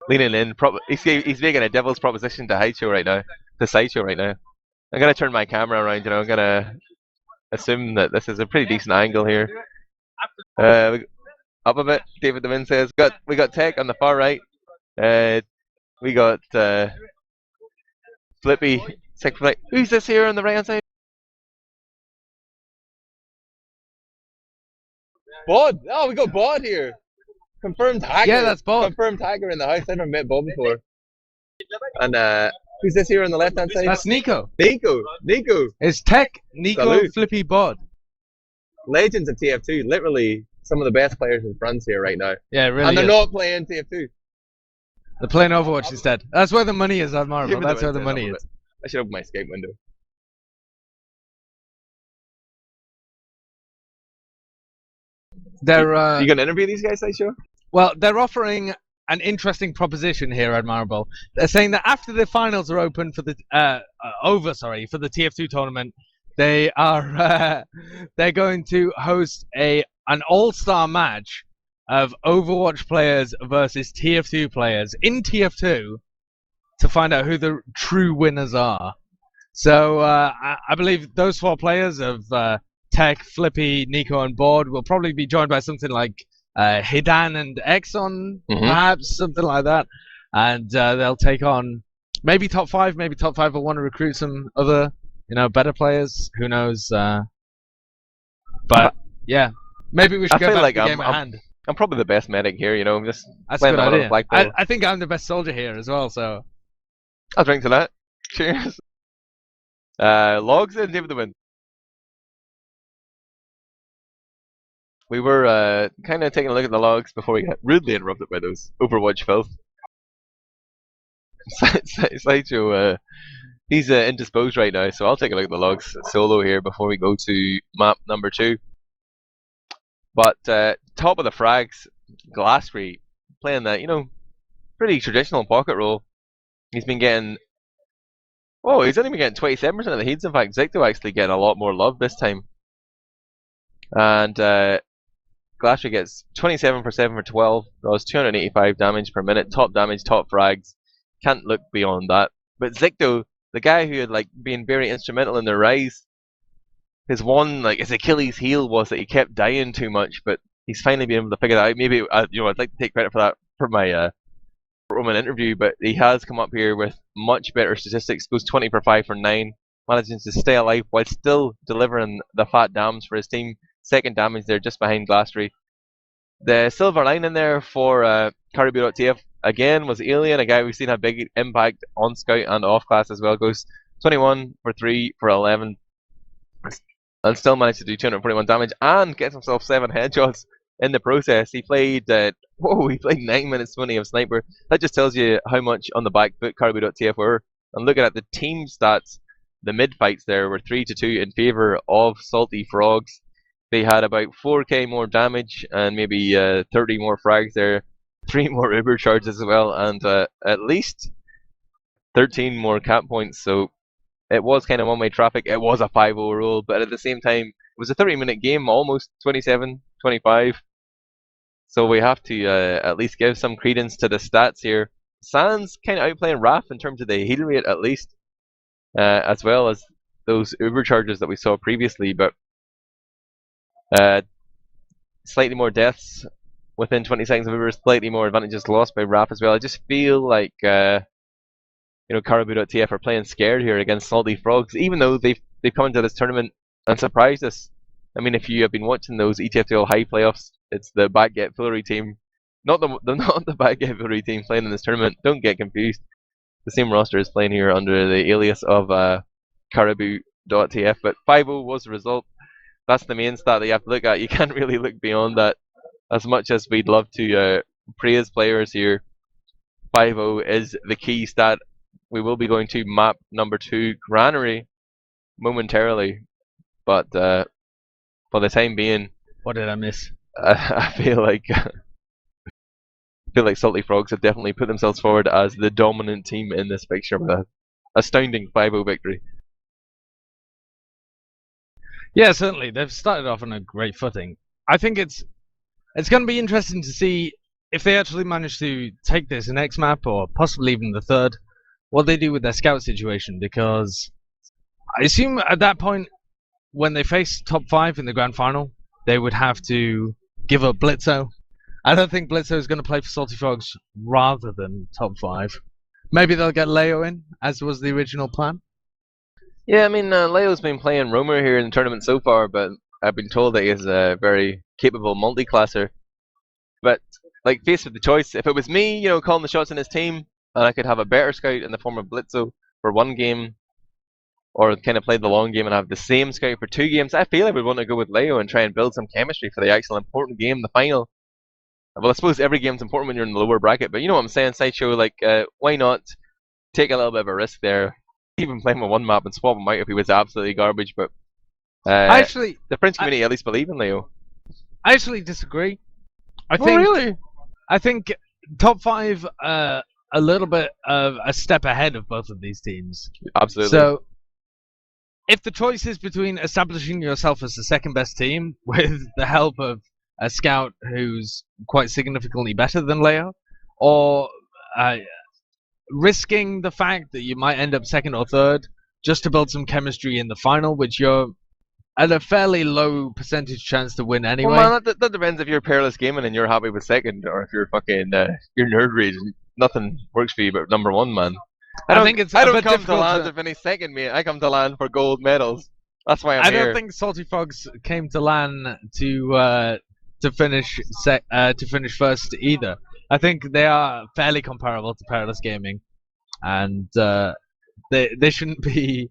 leaning in. He's making a devil's proposition to Sideshow right now. I'm gonna turn my camera around. You know, I'm gonna assume that this is a pretty decent angle here. Up a bit. DavidTheWin says we got Tech on the far right. We got Flippy. Who's this here on the right hand side? Bod! Oh, we got Bod here. Confirmed hacker. Yeah, that's Bod. Confirmed hacker in the house. I've never met Bod before. And who's this here on the left hand side? That's Nico. Nico. It's Tech, Nico, Salute. Flippy, Bod. Legends of TF2. Literally some of the best players in France here right now. Yeah, really. And they're not playing TF2. They're playing Overwatch instead. That's where the money is, Admirable. That's where the money is. I should open my Skype window. They're you gonna interview these guys, Sideshow? Well, they're offering an interesting proposition here, Admirable. They're saying that after the finals are open for the for the TF2 tournament, they are they're going to host an all-star match of Overwatch players versus TF2 players in TF2 to find out who the true winners are. So I believe those 4 players of Tech, Flippy, Nico, and Board will probably be joined by something like Hidan and Exxon, perhaps, something like that. And they'll take on maybe top 5 will want to recruit some other, better players. Who knows? But yeah, maybe we should go back to the game at hand. I'm probably the best medic here, just that's a good idea. I think I'm the best soldier here as well, so I'll drink to that. Cheers. Logs in DavidTheWin. we were kind of taking a look at the logs before we got rudely interrupted by those Overwatch filth. Sideshow, he's indisposed right now, so I'll take a look at the logs solo here before we go to map number 2. But top of the frags, Glassry, playing that, pretty traditional pocket role. He's been getting... Oh, he's only been getting 27% of the heats. In fact, Zicto actually getting a lot more love this time. And Glassry gets 27 for 7 for 12, does 285 damage per minute, top damage, top frags. Can't look beyond that. But Zicto, the guy who had been very instrumental in their rise, his Achilles heel was that he kept dying too much, but he's finally been able to figure that out. Maybe I'd like to take credit for that for my Roman interview, but he has come up here with much better statistics. Goes 20 for 5 for 9, managing to stay alive while still delivering the fat dams for his team. Second damage there, just behind Glassry. The silver lining there for Karibou.tf again was Alien, a guy we've seen have big impact on Scout and off class as well. Goes 21 for 3 for 11, and still managed to do 241 damage and gets himself 7 headshots in the process. He played 9 minutes 20 of Sniper. That just tells you how much on the back foot Karibou.tf were. And looking at the team stats, the mid fights there were 3-2 in favour of Salty Frogs. They had about 4k more damage and maybe 30 more frags there, 3 more Uber charges as well, and at least 13 more cap points. So it was kind of one-way traffic. It was a 5-0 rule, but at the same time, it was a 30-minute game, almost 27-25. So we have to at least give some credence to the stats here. Sans kind of outplaying Raph in terms of the heal rate at least, as well as those Uber charges that we saw previously, but slightly more deaths within 20 seconds of Uber, slightly more advantages lost by Raph as well. I just feel like Karibou.tf are playing scared here against Salty Frogs, even though they've come into this tournament and surprised us. I mean, if you have been watching those ETFTL high playoffs, it's the Backget Fillery team, not the Backget Fillery team playing in this tournament. Don't get confused. The same roster is playing here under the alias of Karibou.tf, but 5-0 was the result. That's the main stat that you have to look at. You can't really look beyond that. As much as we'd love to praise players here, 5-0 is the key stat. We will be going to map number 2, Granary, momentarily, but for the time being, what did I miss? I feel like Salty Frogs have definitely put themselves forward as the dominant team in this fixture with an astounding 5-0 victory. Yeah, certainly. They've started off on a great footing. I think it's going to be interesting to see if they actually manage to take this next map, or possibly even the third, what they do with their scout situation, because I assume at that point, when they face top 5 in the grand final, they would have to give up Blitzo. I don't think Blitzo is going to play for Salty Frogs rather than top 5. Maybe they'll get Leo in, as was the original plan. Yeah, I mean, Leo's been playing Roamer here in the tournament so far, but I've been told that he is a very capable multi-classer. But, faced with the choice, if it was me, calling the shots in his team, and I could have a better scout in the form of Blitzo for 1 game, or kind of play the long game and have the same scout for 2 games, I feel I would want to go with Leo and try and build some chemistry for the actual important game, the final. Well, I suppose every game's important when you're in the lower bracket, but you know what I'm saying, Sideshow, why not take a little bit of a risk there? Even play him on 1 map and swap him out if he was absolutely garbage, but the French community at least believe in Leo. I actually disagree. Really? I think top 5 a little bit of a step ahead of both of these teams. Absolutely. So, if the choice is between establishing yourself as the second best team with the help of a scout who's quite significantly better than Leo, or risking the fact that you might end up second or third just to build some chemistry in the final, which you're at a fairly low percentage chance to win anyway. Well, man, that depends if you're peerless gaming and you're happy with second, or if you're fucking you're nerd rage and nothing works for you but number 1, man. I don't come to LAN to finish second, mate. I come to LAN for gold medals. That's why I'm here. I don't think Salty Frogs came to LAN to finish first either. I think they are fairly comparable to peerless gaming, and they shouldn't be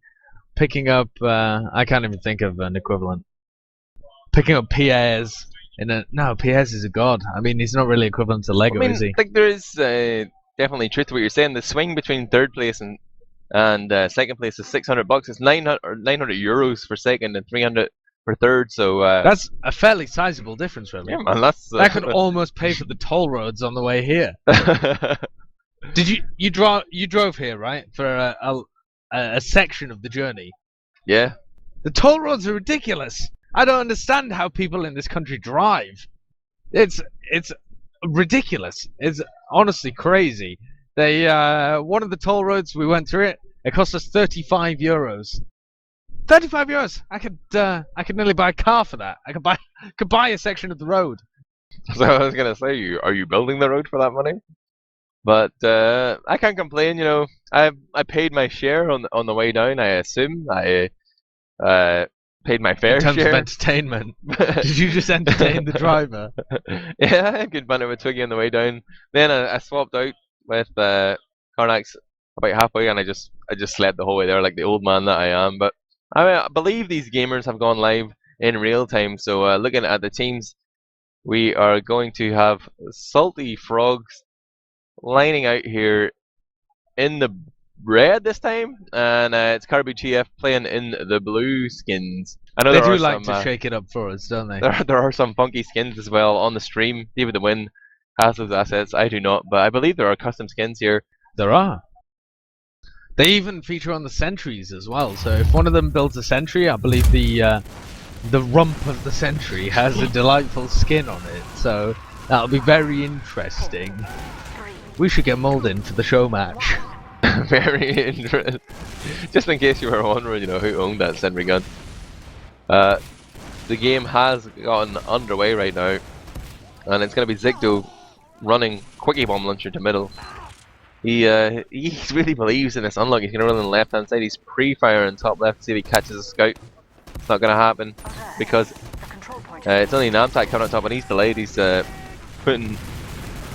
picking up. I can't even think of an equivalent. Picking up PAs No, PS is a god. I mean, he's not really equivalent to Lego, I mean, is he? I think there is definitely truth to what you're saying. The swing between third place and second place is $600. It's 900 euros for second and 300 for third. So That's a fairly sizable difference, really. yeah, man, that's That could almost pay for the toll roads on the way here. Did you drove here, right, for a section of the journey? Yeah. The toll roads are ridiculous. I don't understand how people in this country drive. It's ridiculous. It's honestly crazy. They one of the toll roads we went through it cost us 35 euros. 35 euros. I could nearly buy a car for that. I could buy a section of the road. So I was gonna say, are you building the road for that money? But I can't complain. You know, I paid my share on the way down. I assume I paid my fair in terms share. of entertainment. Did you just entertain the driver? Yeah, I had a good banter with Twiggy on the way down. Then I swapped out with Karnax about halfway, and I just slept the whole way there, like the old man that I am. But I believe these gamers have gone live in real time. So looking at the teams, we are going to have Salty Frogs lining out here in the red this time, and it's Karibou.tf playing in the blue skins. I know They there do are like some, to shake it up for us, don't they? there are some funky skins as well on the stream. DavidTheWin has those assets. I do not, but I believe there are custom skins here. There are. They even feature on the sentries as well. So if one of them builds a sentry, I believe the rump of the sentry has a delightful skin on it. So that'll be very interesting. We should get Mulden for the show match. Very interesting. Just in case you were wondering, you know, who owned that sentry gun. The game has gotten underway right now, and it's going to be Zigto running Quickie Bomb Launcher to middle. He really believes in this unlock. He's going to run on the left hand side. He's pre-firing top left to see if he catches a scout. It's not going to happen because it's only Namtak coming on top, and he's delayed. He's putting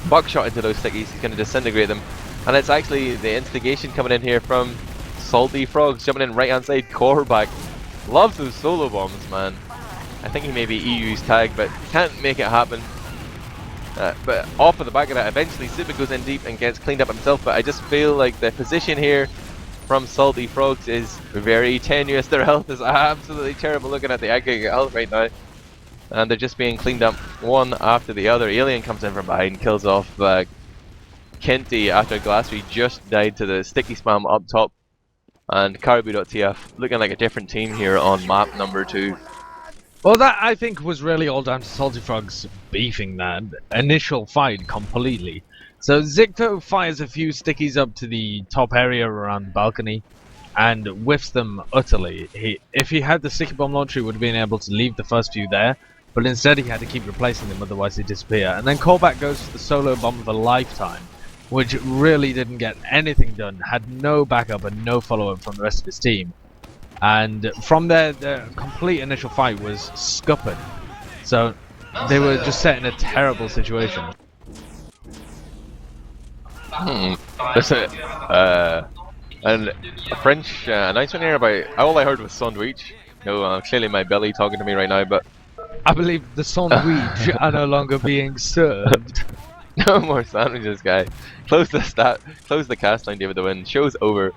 buckshot into those stickies. He's going to disintegrate them. And it's actually the instigation coming in here from Salty Frogs, jumping in right hand side. Corback loves those solo bombs, man. I think he may be EU's tag, but can't make it happen. But off of the back of that, eventually Super goes in deep and gets cleaned up himself. But I just feel like the position here from Salty Frogs is very tenuous. Their health is absolutely terrible. Looking at the aggregate health right now, and they're just being cleaned up one after the other. Alien comes in from behind, kills off Kenty after Glassry just died to the sticky spam up top. And Karibou.tf looking like a different team here on map number 2. Well, that I think was really all down to Salty Frogs beefing that initial fight completely. So Zigto fires a few stickies up to the top area around the balcony and whiffs them utterly. If he had the sticky bomb launcher, he would have been able to leave the first few there, but instead he had to keep replacing them, otherwise they disappear. And then Callback goes for the solo bomb of a lifetime, which really didn't get anything done, had no backup and no follow-up from the rest of his team. And from there, the complete initial fight was scuppered. So they were just set in a terrible situation. There's and a French announcement here about, all I heard was sandwich. No, clearly my belly talking to me right now, but I believe the sandwich are no longer being served. no more sandwiches, guy. Close the cast line, DavidTheWin. Show's over.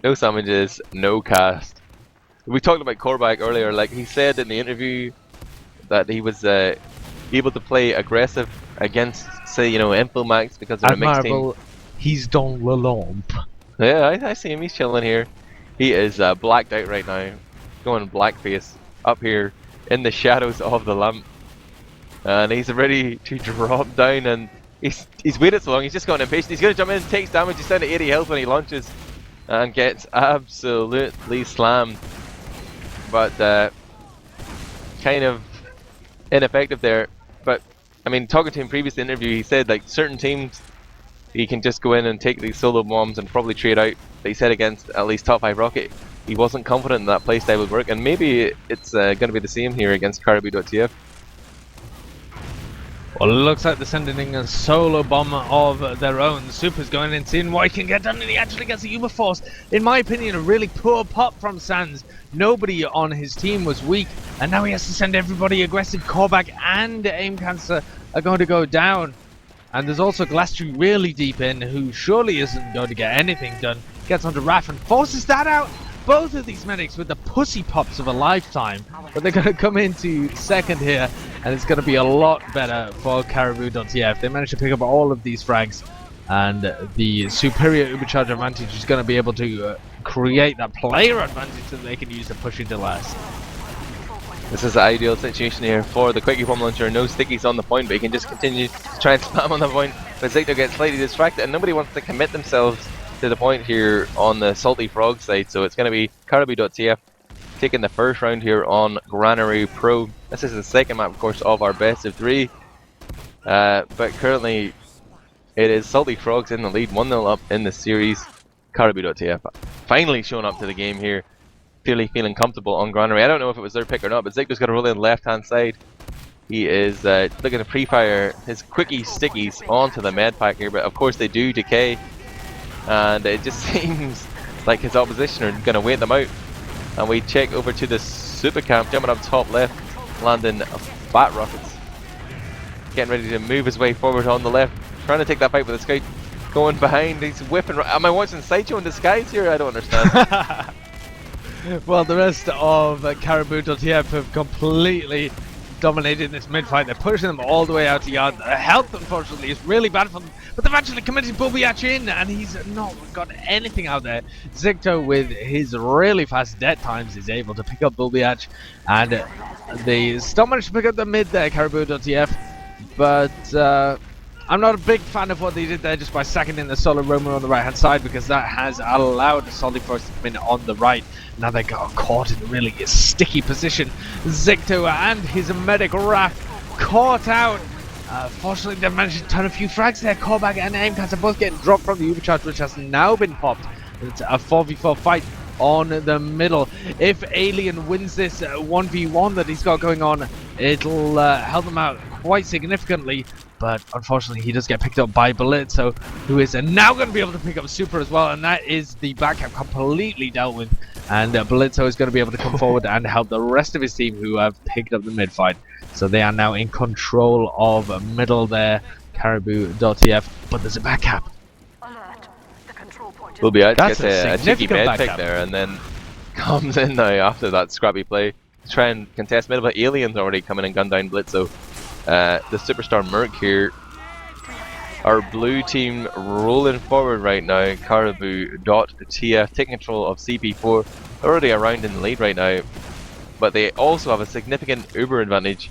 No sandwiches, no cast. We talked about Corback earlier. Like he said in the interview that he was able to play aggressive against, say, you know, Infomax because they're a mixed team. Admirable, he's dans le lampe. Yeah, I see him. He's chilling here. He is blacked out right now, going blackface up here in the shadows of the lamp, and he's ready to drop down. And he's waited so long. He's just gotten impatient. He's gonna jump in, takes damage. He's down to 80 health when he launches, and gets absolutely slammed. But kind of ineffective there. But I mean, talking to him previously in the interview, he said like certain teams he can just go in and take these solo bombs and probably trade out. But he said against at least top 5 Rocket, he wasn't confident that playstyle would work, and maybe it's going to be the same here against Karibou.tf. Well, it looks like they're sending in a solo bomb of their own. Super's going in, seeing what he can get done, and he actually gets a Uber Force. In my opinion, a really poor pop from Sans. Nobody on his team was weak, and now he has to send everybody aggressive. Callback and Aim Cancer are going to go down. And there's also Glastree really deep in, who surely isn't going to get anything done. Gets onto Raph and forces that out. Both of these medics with the pussy pops of a lifetime, but they're going to come into second here, and it's going to be a lot better for Karibou.tf. They managed to pick up all of these frags, and the superior Ubercharge advantage is going to be able to create that player advantage that they can use to push into last. This is the ideal situation here for the Quickie Bomb Launcher. No stickies on the point, but he can just continue to try and spam on the point. But Zigto gets slightly distracted, and nobody wants to commit themselves to the point here on the Salty Frog side. So it's going to be Karibou.tf taking the first round here on Granary Pro. This is the second map, of course, of our best of 3. But currently, it is Salty Frogs in the lead, 1-0 up in the series. Karibou.tf finally showing up to the game here, clearly feeling comfortable on Granary. I don't know if it was their pick or not, but Zigto's got to roll in the left-hand side. He is looking to pre-fire his quickie stickies onto the med pack here, but of course they do decay. And it just seems like his opposition are going to wait them out. And we check over to the super camp, jumping up top left, landing bat rockets. Getting ready to move his way forward on the left, trying to take that fight with the scout. Going behind, he's whipping. Am I watching Sideshow in disguise here? I don't understand. Well, the rest of Karibou.tf have completely dominated this mid-fight. They're pushing them all the way out to yard. Their health, unfortunately, is really bad for them. But they've actually committed Bulbiach in, and he's not got anything out there. Zigto, with his really fast death times, is able to pick up Bulbiach. And they still managed to pick up the mid there, Karibou.tf. But I'm not a big fan of what they did there just by sacking in the solo roamer on the right hand side, because that has allowed the Solid Force to come in on the right. Now they got caught in a really sticky position. Zigto and his medic Raph caught out. Fortunately, they managed to turn a few frags there. Callback and Aimcast are both getting dropped from the Ubercharge, which has now been popped. It's a 4v4 fight on the middle. If Alien wins this 1v1 that he's got going on, it'll help them out quite significantly. But unfortunately, he does get picked up by Blitzo, who is now going to be able to pick up Super as well. And that is the backup completely dealt with. And Blitzo is going to be able to come forward and help the rest of his team who have picked up the mid fight. So they are now in control of middle there, Karibou.tf. But there's a backup. Bulbiach gets a cheeky med pick there, and then comes in now after that scrappy play to try and contest middle. But Alien's already coming and gun down Blitzo. The Superstar Merc here. Our blue team rolling forward right now. Karibou.tf taking control of CP4. Already around in the lead right now, but they also have a significant Uber advantage.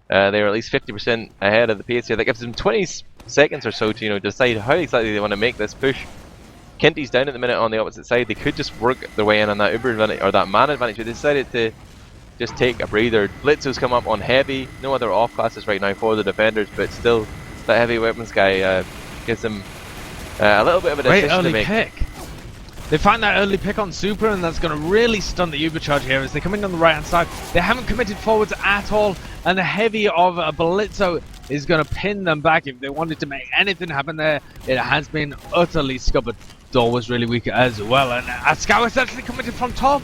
They're at least 50% ahead of the pace here. That gives them 20 seconds or so to decide how exactly they want to make this push. Kinty's down at the minute on the opposite side. They could just work their way in on that Uber advantage or that man advantage, but they decided to just take a breather. Blitzo's come up on heavy. No other off classes right now for the defenders, but still that heavy weapons guy gives them a little bit of a decision to make. Pick. They find that early pick on Super, and that's going to really stun the Ubercharge here as they come in on the right hand side. They haven't committed forwards at all, and the heavy of Blitzo is going to pin them back. If they wanted to make anything happen there, it has been utterly scuppered. Door was really weak as well, and Askau is actually committed from top.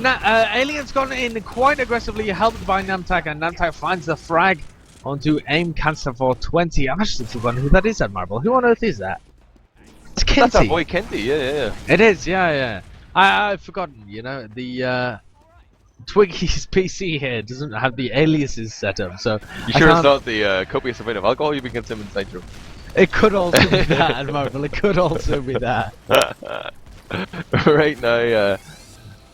Alien's gone in quite aggressively, helped by Namtak, and Namtak finds the frag onto Aim Cancer for 20. I'm actually forgotten who that is, Admirable. Who on earth is that? It's Kinty. That's our boy Kinty, yeah. It is, yeah. I've forgotten, the Twiggy's PC here doesn't have the aliases set up, so... You sure it's not the copious amount of alcohol you've been consuming, Sideshow? It could also be that, Admirable. It could also be that. Right now,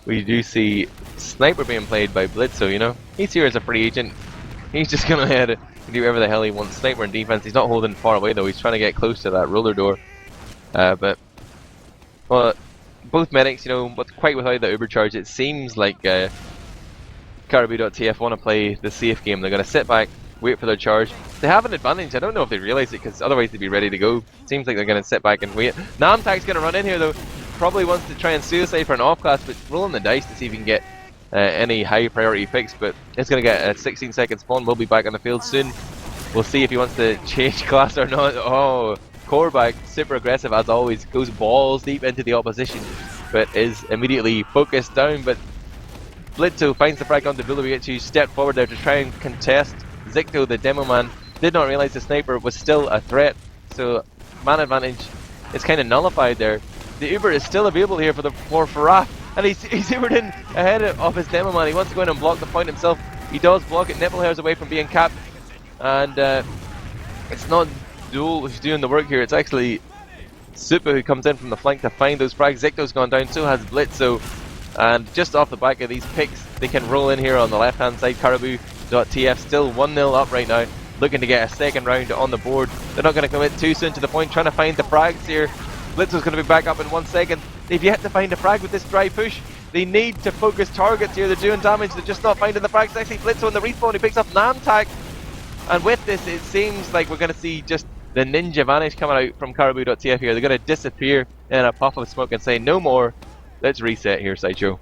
we do see Sniper being played by Blitzo, He's here as a free agent. He's just going ahead and do whatever the hell he wants. Sniper in defense. He's not holding far away, though. He's trying to get close to that roller door. But both medics, but quite without the Ubercharge, it seems like Karibou.tf want to play the safe game. They're going to sit back, wait for their charge. They have an advantage. I don't know if they realize it, because otherwise they'd be ready to go. Seems like they're going to sit back and wait. Namtak's going to run in here, though. Probably wants to try and suicide for an off class, but rolling the dice to see if he can get any high priority picks. But it's going to get a 16-second spawn. We'll be back on the field soon. We'll see if he wants to change class or not. Oh, Korvac, super aggressive as always, goes balls deep into the opposition, but is immediately focused down. But Blitzo finds the frag on DavidTheWin, who stepped forward there to try and contest. Zicto, the demo man, did not realize the sniper was still a threat, so man advantage is kind of nullified there. The Uber is still available here for Raf, and he's Ubered in ahead of his demo man. He wants to go in and block the point himself. He does block it. Nipplehair's away from being capped, and it's not Duel who's doing the work here. It's actually Super who comes in from the flank to find those frags. Zicto's gone down, so has Blitzo, and just off the back of these picks, they can roll in here on the left-hand side. Karibou.tf still 1-0 up right now, looking to get a second round on the board. They're not going to commit too soon to the point, trying to find the frags here. Blitzo's going to be back up in 1 second. They've yet to find a frag with this dry push. They need to focus targets here. They're doing damage, they're just not finding the frags. Actually, Blitzo in the respawn, he picks up Namtac. And with this, it seems like we're going to see just the ninja vanish coming out from Karibou.tf here. They're going to disappear in a puff of smoke and say, no more. Let's reset here, Sideshow.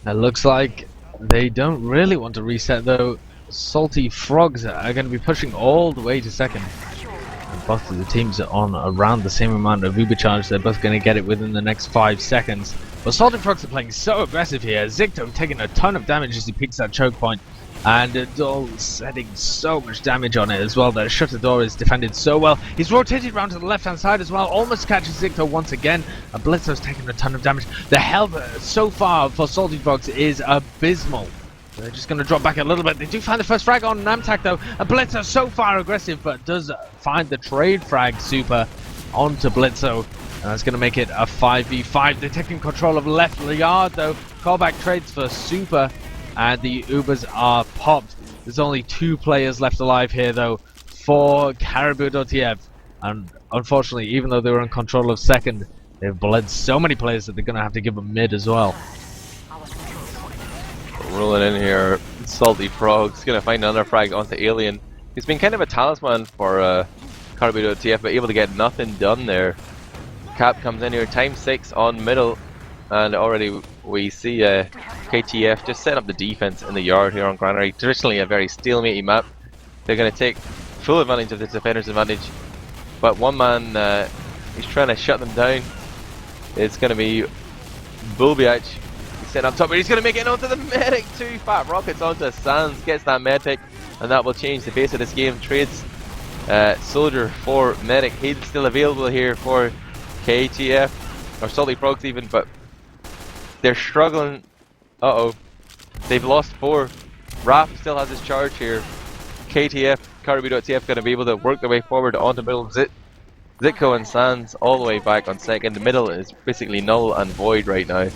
It looks like they don't really want to reset though. Salty Frogs are going to be pushing all the way to second. And both of the teams are on around the same amount of Uber charge. They're both going to get it within the next 5 seconds. But Salty Frogs are playing so aggressive here. Zicto taking a ton of damage as he picks that choke point. And Duel setting so much damage on it as well. The shutter door is defended so well. He's rotated around to the left hand side as well. Almost catches Zicto once again. And Blitzo's taking a ton of damage. The health so far for Salty Frogs is abysmal. They're just going to drop back a little bit. They do find the first frag on Namtac though. And Blitzo so far aggressive, but does find the trade frag Super onto Blitzo. And that's going to make it a 5v5. They're taking control of left yard though. Callback trades for Super. And the Ubers are popped. There's only 2 players left alive here though for Karibou.tf. And unfortunately, even though they were in control of second, they've bled so many players that they're going to have to give them mid as well. Rolling in here, Salty Frog's going to find another frag onto Alien. He's been kind of a talisman for Karibou.tf, but able to get nothing done there. Cap comes in here, time 6 on middle. And already we see KTF just setting up the defense in the yard here on Granary. Traditionally a very stalemate map. They're going to take full advantage of the defender's advantage. But one man, he's trying to shut them down. It's going to be Bulbiach. He's setting up top, but he's going to make it onto the medic. 2 fat rockets onto Sans, gets that medic, and that will change the face of this game. Trades Soldier for medic. He's still available here for KTF, or Salty Frogs even, but they're struggling. They've lost 4. Raph still has his charge here. KTF, Karibou.tf going to be able to work their way forward onto middle. Zitko and Sans all the way back on second. The middle is basically null and void right now.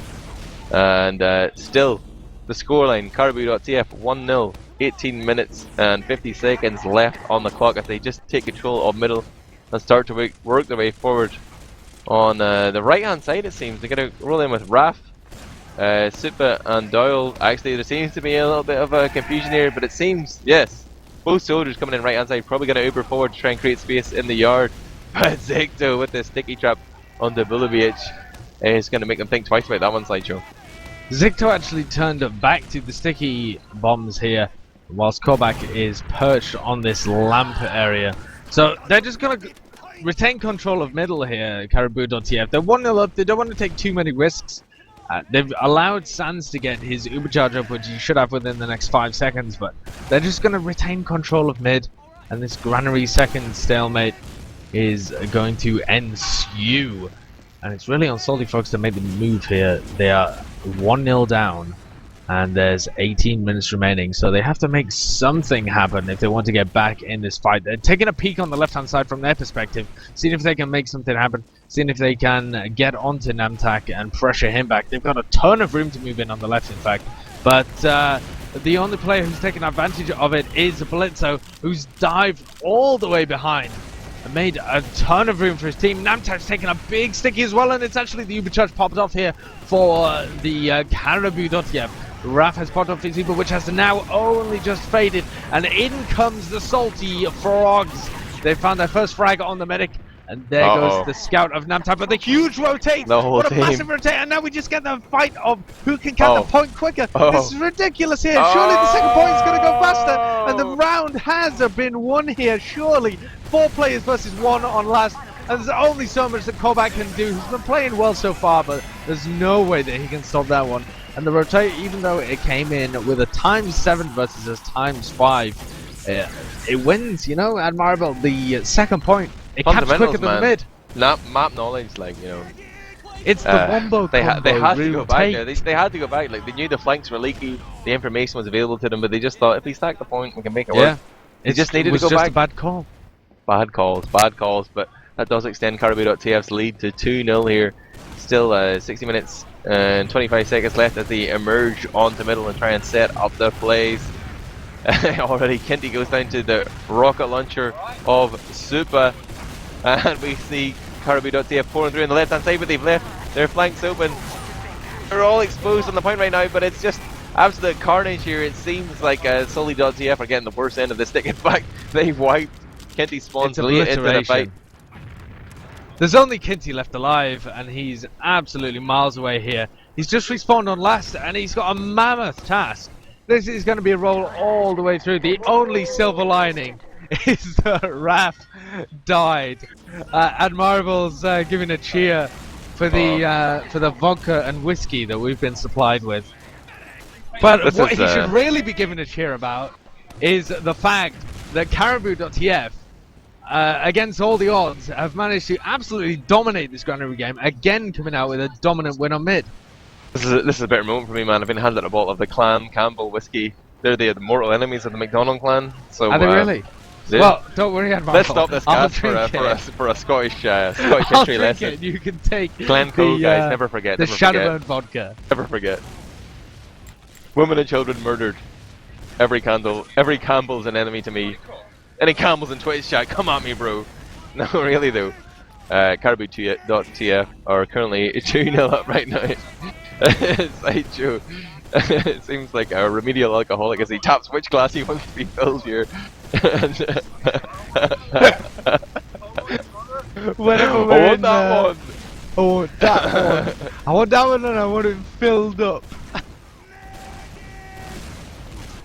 And still, the scoreline, Karibou.tf 1-0. 18 minutes and 50 seconds left on the clock as they just take control of middle and start to work their way forward. On the right hand side it seems, they're going to roll in with Raf. Super and Doyle. Actually, there seems to be a little bit of a confusion here, but it seems, yes, both soldiers coming in right hand side, probably going to Uber forward to try and create space in the yard. But Zicto with the sticky trap on the Bulbiach is going to make them think twice about that one, Sideshow. Zicto actually turned back to the sticky bombs here, whilst Korvac is perched on this lamp area. So they're just going to retain control of middle here, Karibou.tf. They're 1-0 up, they don't want to take too many risks. They've allowed Sans to get his Uber charge up, which he should have within the next 5 seconds, but they're just going to retain control of mid, and this Granary second stalemate is going to ensue. And it's really on Salty Frogs to make the move here. They are 1-0 down, and there's 18 minutes remaining, so they have to make something happen if they want to get back in this fight. They're taking a peek on the left-hand side from their perspective, seeing if they can make something happen, seeing if they can get onto Namtac and pressure him back. They've got a ton of room to move in on the left, in fact, but the only player who's taken advantage of it is Blitzo, who's dived all the way behind and made a ton of room for his team. Namtac's taking a big sticky as well, and it's actually the Uber charge popped off here for the Karibou.tf. Raf has popped off his Uber, which has now only just faded, and in comes the Salty Frogs. They found their first frag on the medic, And there goes the scout of Namtai, but the huge rotate! The whole What a team. massive rotate! And now we just get the fight of who can get the point quicker. Oh. This is ridiculous here. Surely the second point is going to go faster. And the round has been won here, surely. 4 players versus 1 on last. And there's only so much that Kovac can do. He's been playing well so far, but there's no way that he can stop that one. And the rotate, even though it came in with a ×7 versus a ×5, it wins, you know, Admirable. The second point, it caps quicker than the mid. Map knowledge, like, you know. It's the wombo they had to go back there. rotate. They had to go back. Like, they knew the flanks were leaky, the information was available to them, but they just thought, if we stack the point, we can make it work. They just needed to go back. It was just a bad call. Bad calls, but that does extend Karibou.tf's lead to 2-0 here. Still 60 minutes and 25 seconds left as they emerge onto middle and try and set up the plays. Already Kinty goes down to the rocket launcher of Super, and we see Karibou.tf pouring through on the left hand side, but they've left their flanks open. They're all exposed on the point right now, but it's just absolute carnage here. It seems like Sully.tf are getting the worst end of the stick. In fact, they've wiped Kinty spawns late into the fight. There's only Kinty left alive, and he's absolutely miles away here. He's just respawned on last, and he's got a mammoth task. This is going to be a roll all the way through. The only silver lining is that Raph died. Admirable's giving a cheer for the vodka and whiskey that we've been supplied with. But what he should really be giving a cheer about is the fact that Karibou.tf, against all the odds, have managed to absolutely dominate this granary game, again coming out with a dominant win on mid. This is a better moment for me, man. I've been handed a bottle of the Clan Campbell whiskey. They're the mortal enemies of the McDonald clan. So, are they really? Well, don't worry, Admiral. Let's stop this cast for a Scottish history lesson. It. You can take Glencoe, guys, never forget. The Shadowbone vodka. Never forget. Women and children murdered. Every Campbell's an enemy to me. Any Campbells in Twitch chat, come at me, bro. No, really though. Karibou.tf are currently 2-0 up right now. Sideshow. It seems like a remedial alcoholic as he taps which glass he wants to be filled here. Whenever we're I want that one. I want that one. I want that one, and I want it filled up.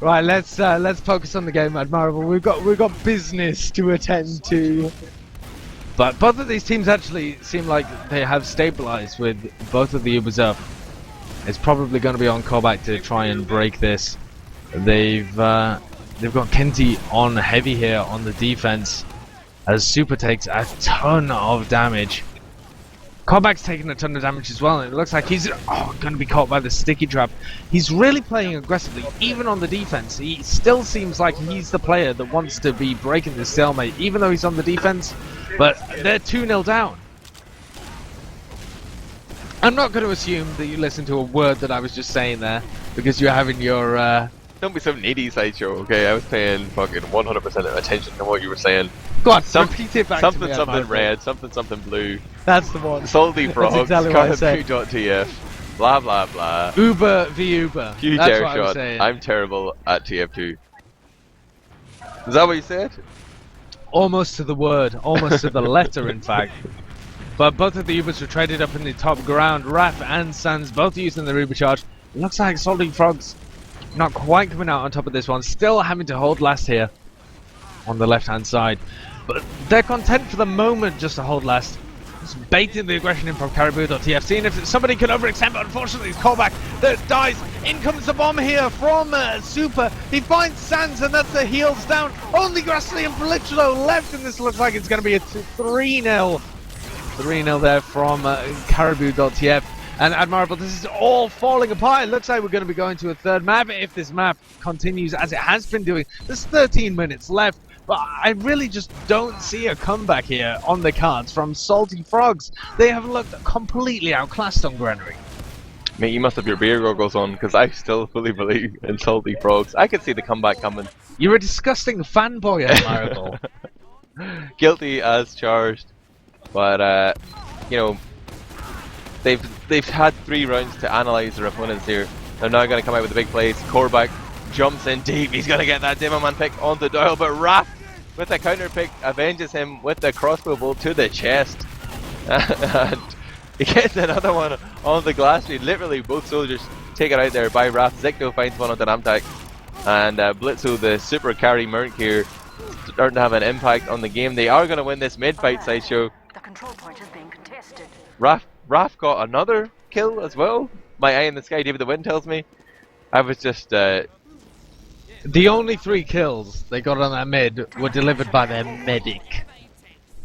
Right, let's focus on the game, Admirable. We've got business to attend to. But both of these teams actually seem like they have stabilized with both of the Ubers up. It's probably going to be on Kovac to try and break this. They've got Kinty on heavy here on the defense as Super takes a ton of damage. Kovac's taking a ton of damage as well, and it looks like he's going to be caught by the sticky trap. He's really playing aggressively, even on the defense. He still seems like he's the player that wants to be breaking the stalemate, even though he's on the defense. But they're 2-0 down. I'm not going to assume that you listened to a word that I was just saying there, because you're having your... Don't be so needy, Sideshow, okay? I was paying fucking 100% attention to what you were saying. Go on, repeat it back to me. Something red, something blue. That's the one. Salty frogs, exactly Karibou.tf, blah blah blah. Uber v Uber. Huge That's air what shot. I'm terrible at TF2. Is that what you said? Almost to the word, almost to the letter, in fact. But both of the Ubers were traded up in the top ground. Raph and Sans both using the Uber charge. It looks like Salty Frogs not quite coming out on top of this one. Still having to hold last here on the left-hand side. But they're content for the moment just to hold last. Just baiting the aggression in from Karibou.tf. Seeing if somebody can overextend, but unfortunately it's Kovac that dies. In comes the bomb here from Super. He finds Sans, and that's the heels down. Only Grassley and Pelitro left, and this looks like it's going to be a 3-0. 3-0 there from Karibou.tf. And Admirable, this is all falling apart. It looks like we're going to be going to a third map if this map continues as it has been doing. There's 13 minutes left, but I really just don't see a comeback here on the cards from Salty Frogs. They have looked completely outclassed on Granary. Mate, you must have your beer goggles on, because I still fully believe in Salty Frogs. I could see the comeback coming. You're a disgusting fanboy, Admirable. Guilty as charged. But, you know, they've had 3 rounds to analyse their opponents here. They're now going to come out with the big plays. Korvac jumps in deep. He's going to get that Demoman pick onto Doyle, but Raph with a counter pick, avenges him with the crossbow bolt to the chest. And he gets another one on the glass tree. Literally, both soldiers taken out there by Raph. Zikto finds one on the Namtak. And Blitzo, the super carry Merc here, starting to have an impact on the game. They are going to win this mid-fight, Sideshow. The control point is being contested. Raph got another kill as well. My eye in the sky, DavidTheWin tells me. I was just... The only 3 kills they got on that mid were delivered by their medic.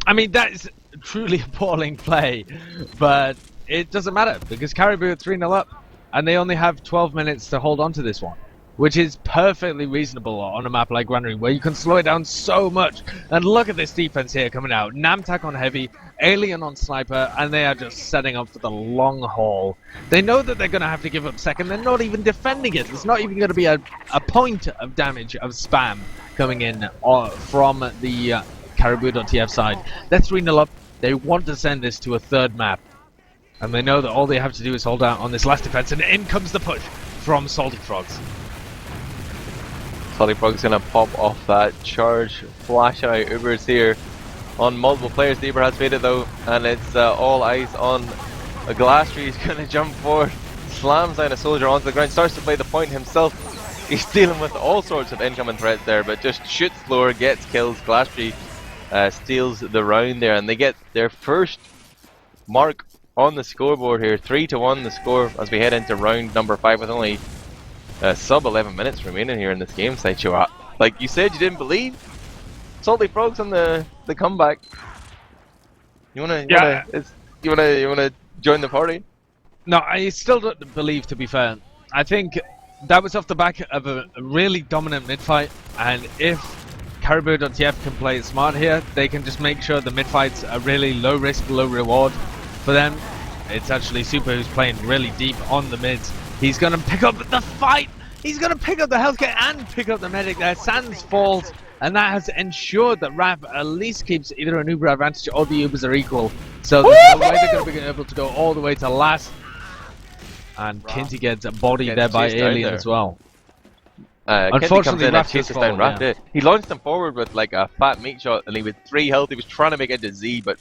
I mean, that is truly appalling play, but it doesn't matter because Karibou are 3-0 up, and they only have 12 minutes to hold on to this one, which is perfectly reasonable on a map like Granary, where you can slow it down so much. And look at this defense here coming out. Namtak on heavy, Alien on sniper, and they are just setting up for the long haul. They know that they're going to have to give up second. They're not even defending it. It's not even going to be a point of damage of spam coming in from the Karibou.tf side. They're 3-0 up. They want to send this to a third map. And they know that all they have to do is hold out on this last defense, and in comes the push from Salty Frogs. Salty Frogs going to pop off that charge, flashing out Ubers here on multiple players. The Uber has faded though, and it's all eyes on a glass tree. He's going to jump forward, slams down a soldier onto the ground, starts to play the point himself. He's dealing with all sorts of incoming threats there, but just shoots lower, gets kills. Glass tree steals the round there, and they get their first mark on the scoreboard here. 3-1 the score as we head into round number 5 with only sub 11 minutes remaining here in this game. Sideshow, like you said, you didn't believe Salty Frogs on the comeback. You wanna join the party? No, I still don't believe, to be fair. I think that was off the back of a really dominant mid-fight, and if Karibou.tf can play it smart here, they can just make sure the mid-fights are really low risk, low reward for them. It's actually Super who's playing really deep on the mids. He's going to pick up the fight. He's going to pick up the healthcare and pick up the medic there. Sans falls, and that has ensured that Raph at least keeps either an Uber advantage or the Ubers are equal. So there's no way they're going to be able to go all the way to last. And Kinsey gets bodied there by Alien as well. Unfortunately, Raph chases down Raph. Yeah. He launched him forward with like a fat meat shot, and he with 3 health. He was trying to make it to Z, but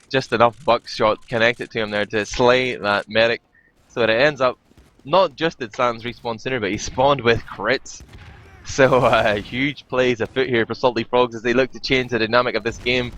just enough buckshot connected to him there to slay that medic. So it ends up not just did Sans respawn sooner, but he spawned with crits. So huge plays afoot here for Salty Frogs as they look to change the dynamic of this game.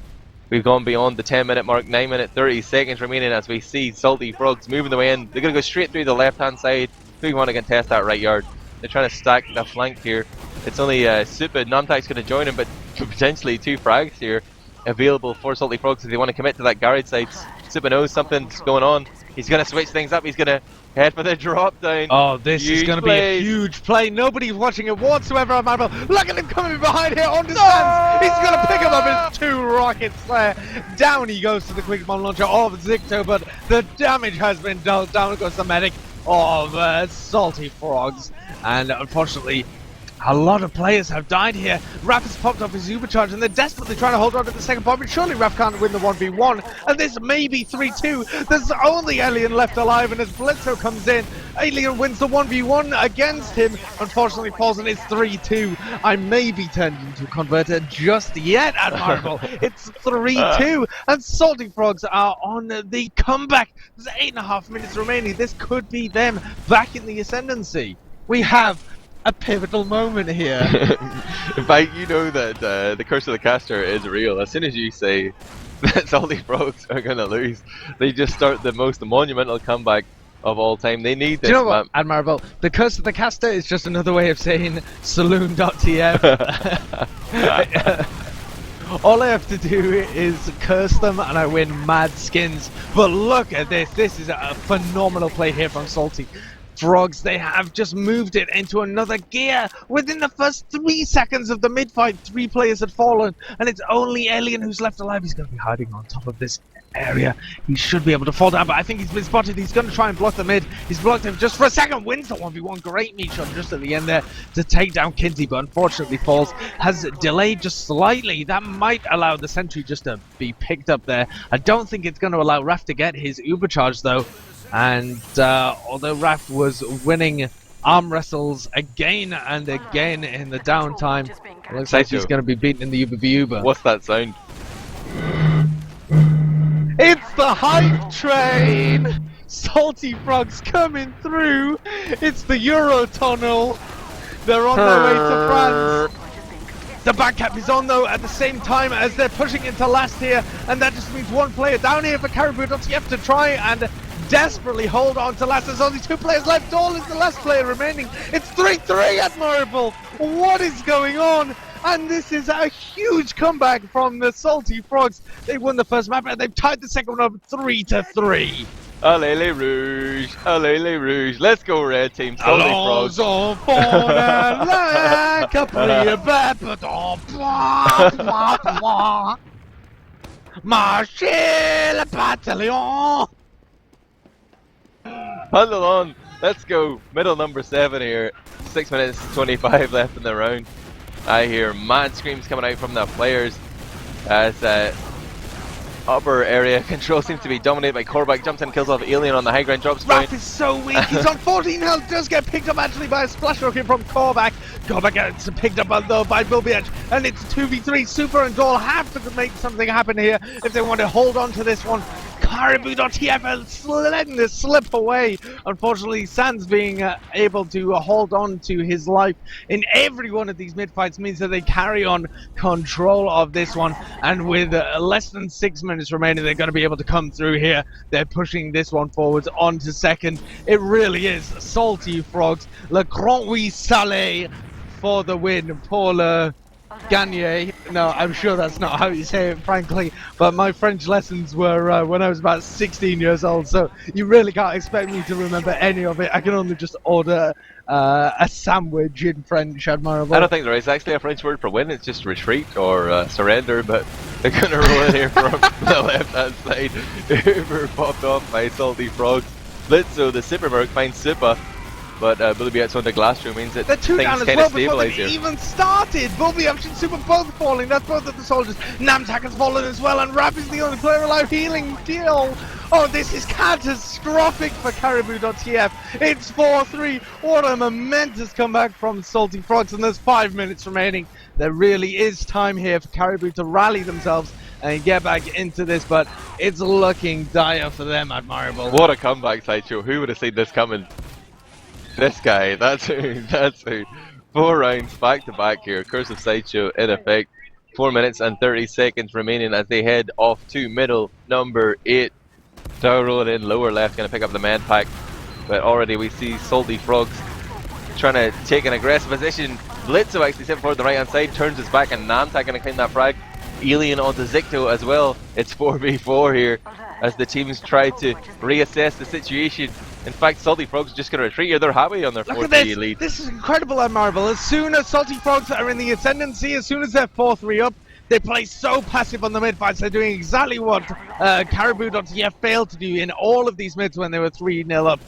We've gone beyond the 10-minute mark, 9 minutes 30 seconds remaining as we see Salty Frogs moving the way in. They're going to go straight through the left-hand side. Who want to contest that right yard? They're trying to stack the flank here. It's only Super. Namtak's going to join him, but potentially 2 frags here available for Salty Frogs if they want to commit to that garage side. Super knows something's going on. He's going to switch things up. He's going to head for the drop down. Oh, this is going to be a huge play. Nobody's watching it whatsoever. Admirable. Look at him coming behind here on distance. He's going to pick him up his 2 rockets there. Down he goes to the quick bomb launcher of Zikto, but the damage has been dealt. Down goes the medic of Salty Frogs. And unfortunately, a lot of players have died here. Raph has popped off his supercharge and they're desperately trying to hold on to the second point, but surely Raph can't win the 1v1. And this may be 3-2. There's only Alien left alive, and as Blitzo comes in, Alien wins the 1v1 against him. Unfortunately falls, and it's 3-2. I may be turned into a converter just yet, Admirable. It's 3-2, and Salty Frogs are on the comeback. There's 8.5 minutes remaining. This could be them back in the ascendancy. We have a pivotal moment here. In fact, you know that the curse of the caster is real. As soon as you say that Salty Frogs are going to lose, they just start the most monumental comeback of all time. They need this. Do you know what, Admirable? The curse of the caster is just another way of saying Saloon.tf. All I have to do is curse them and I win mad skins. But look at this. This is a phenomenal play here from Salty Frogs. They have just moved it into another gear. Within the first 3 seconds of the mid-fight, 3 players had fallen, and it's only Alien who's left alive. He's going to be hiding on top of this area. He should be able to fall down, but I think he's been spotted. He's going to try and block the mid. He's blocked him just for a second. Wins the 1v1. Great meat shot just at the end there to take down Kinsey, but unfortunately falls. Has delayed just slightly. That might allow the sentry just to be picked up there. I don't think it's going to allow Raph to get his uber charge though. And although Raph was winning arm wrestles again and again in the downtime. Looks like he's Sideshow. going to be beaten in the Uber v Uber. What's that sound? It's the hype train! Salty Frogs coming through! It's the Eurotunnel! They're on their way to France! The back cap is on though at the same time as they're pushing into last here, and that just means one player down here for Karibou.tf to try and desperately hold on to last. There's only 2 players left. All is the last player remaining. It's 3-3 Admirable. What is going on? And this is a huge comeback from the Salty Frogs. They won the first map and they've tied the second one up 3-3. Allez les rouges, allez les rouges. Let's go red team. Salty Frogs. Allons enfants de la Capri Marchez le bataillon. Huddle on. Let's go. Middle number 7 here. 6 minutes 25 left in the round. I hear mad screams coming out from the players as upper area control seems to be dominated by Korvac. Jumps in, kills off Alien on the high ground, drops down. Raph is so weak. He's on 14 health. Does get picked up actually by a splash rocket from Korvac. Korvac gets picked up though by Bilbiage, and it's 2v3. Super and Doll have to make something happen here if they want to hold on to this one. Karibou.tf is letting this slip away. Unfortunately, Sans being able to hold on to his life in every one of these mid-fights means that they carry on control of this one. And with less than 6 minutes remaining, they're going to be able to come through here. They're pushing this one forwards on to second. It really is Salty Frogs. Le Grand Oui Salé for the win. Pour le Gagne. No, I'm sure that's not how you say it, frankly. But my French lessons were when I was about 16 years old, so you really can't expect me to remember any of it. I can only just order a sandwich in French, Admirable. I don't think there is actually a French word for win. It's just retreat or surrender, but they're going to roll in here from the left-hand side. Uber popped off by Salty Frogs. Blitzo, the Supermerc, finds Super. But Bilbiat's on the glass room means that they're 2 things down as kind well of before stabilise they've here. even started. Bilbiat and Super both falling. That's both of the soldiers. Namtak has fallen as well, and Rap is the only player alive. Healing deal. Oh, this is catastrophic for Karibou.tf. It's 4-3. What a momentous comeback from Salty Frogs, and there's 5 minutes remaining. There really is time here for Karibou to rally themselves and get back into this, but it's looking dire for them, Admirable. What a comeback, Sideshow. Who would have seen this coming? This guy, that's who. 4 rounds back to back here. Curse of Sideshow in effect. 4 minutes and 30 seconds remaining as they head off to middle number 8. Tower rolling in lower left, going to pick up the man pack. But already we see Salty Frogs trying to take an aggressive position. Blitzo actually sent forward the right hand side, turns his back, and Namtak going to claim that frag. Alien onto Zicto as well. It's 4v4 here as the teams try to reassess the situation. In fact, Salty Frogs are just going to retreat here. They're happy on their 4-3 lead. This is incredible, Admirable. As soon as Salty Frogs are in the ascendancy, as soon as they're 4-3 up, they play so passive on the mid fights. They're doing exactly what Karibou.tf failed to do in all of these mids when they were 3-0 up.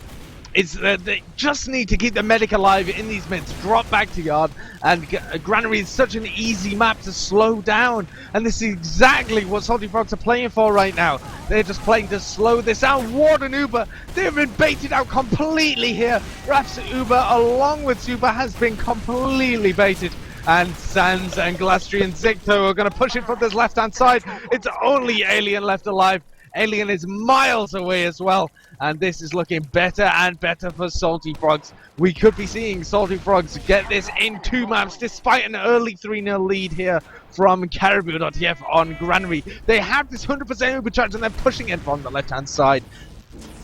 It's they just need to keep the medic alive in these mids, drop back to yard, and Granary is such an easy map to slow down, and this is exactly what Salty Frogs are playing for right now. They're just playing to slow this down. Warden Uber, they've been baited out completely here. Raf's Uber along with Super has been completely baited. And Sans and Glastry and Zicto are going to push it from this left hand side. It's only Alien left alive. Alien is miles away as well, and this is looking better and better for Salty Frogs. We could be seeing Salty Frogs get this in 2 maps despite an early 3-0 lead here from Karibou.tf on Granary. They have this 100% overcharge and they're pushing it from the left hand side.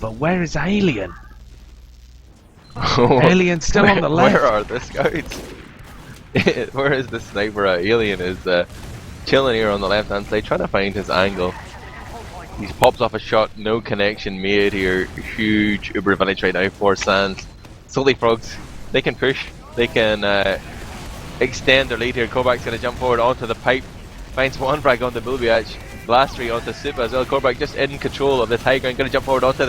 But where is Alien? Alien's still on the left. Where are the scouts? Where is the sniper at? Alien is chilling here on the left hand side, trying to find his angle. He pops off a shot, no connection made here. Huge Uber advantage right now for Sans. Salty Frogs, they can push, they can extend their lead here. Korbak's going to jump forward onto the pipe, finds one frag onto Bilbiach, Blastry onto Super as well. Korbak just in control of this high ground, going to jump forward onto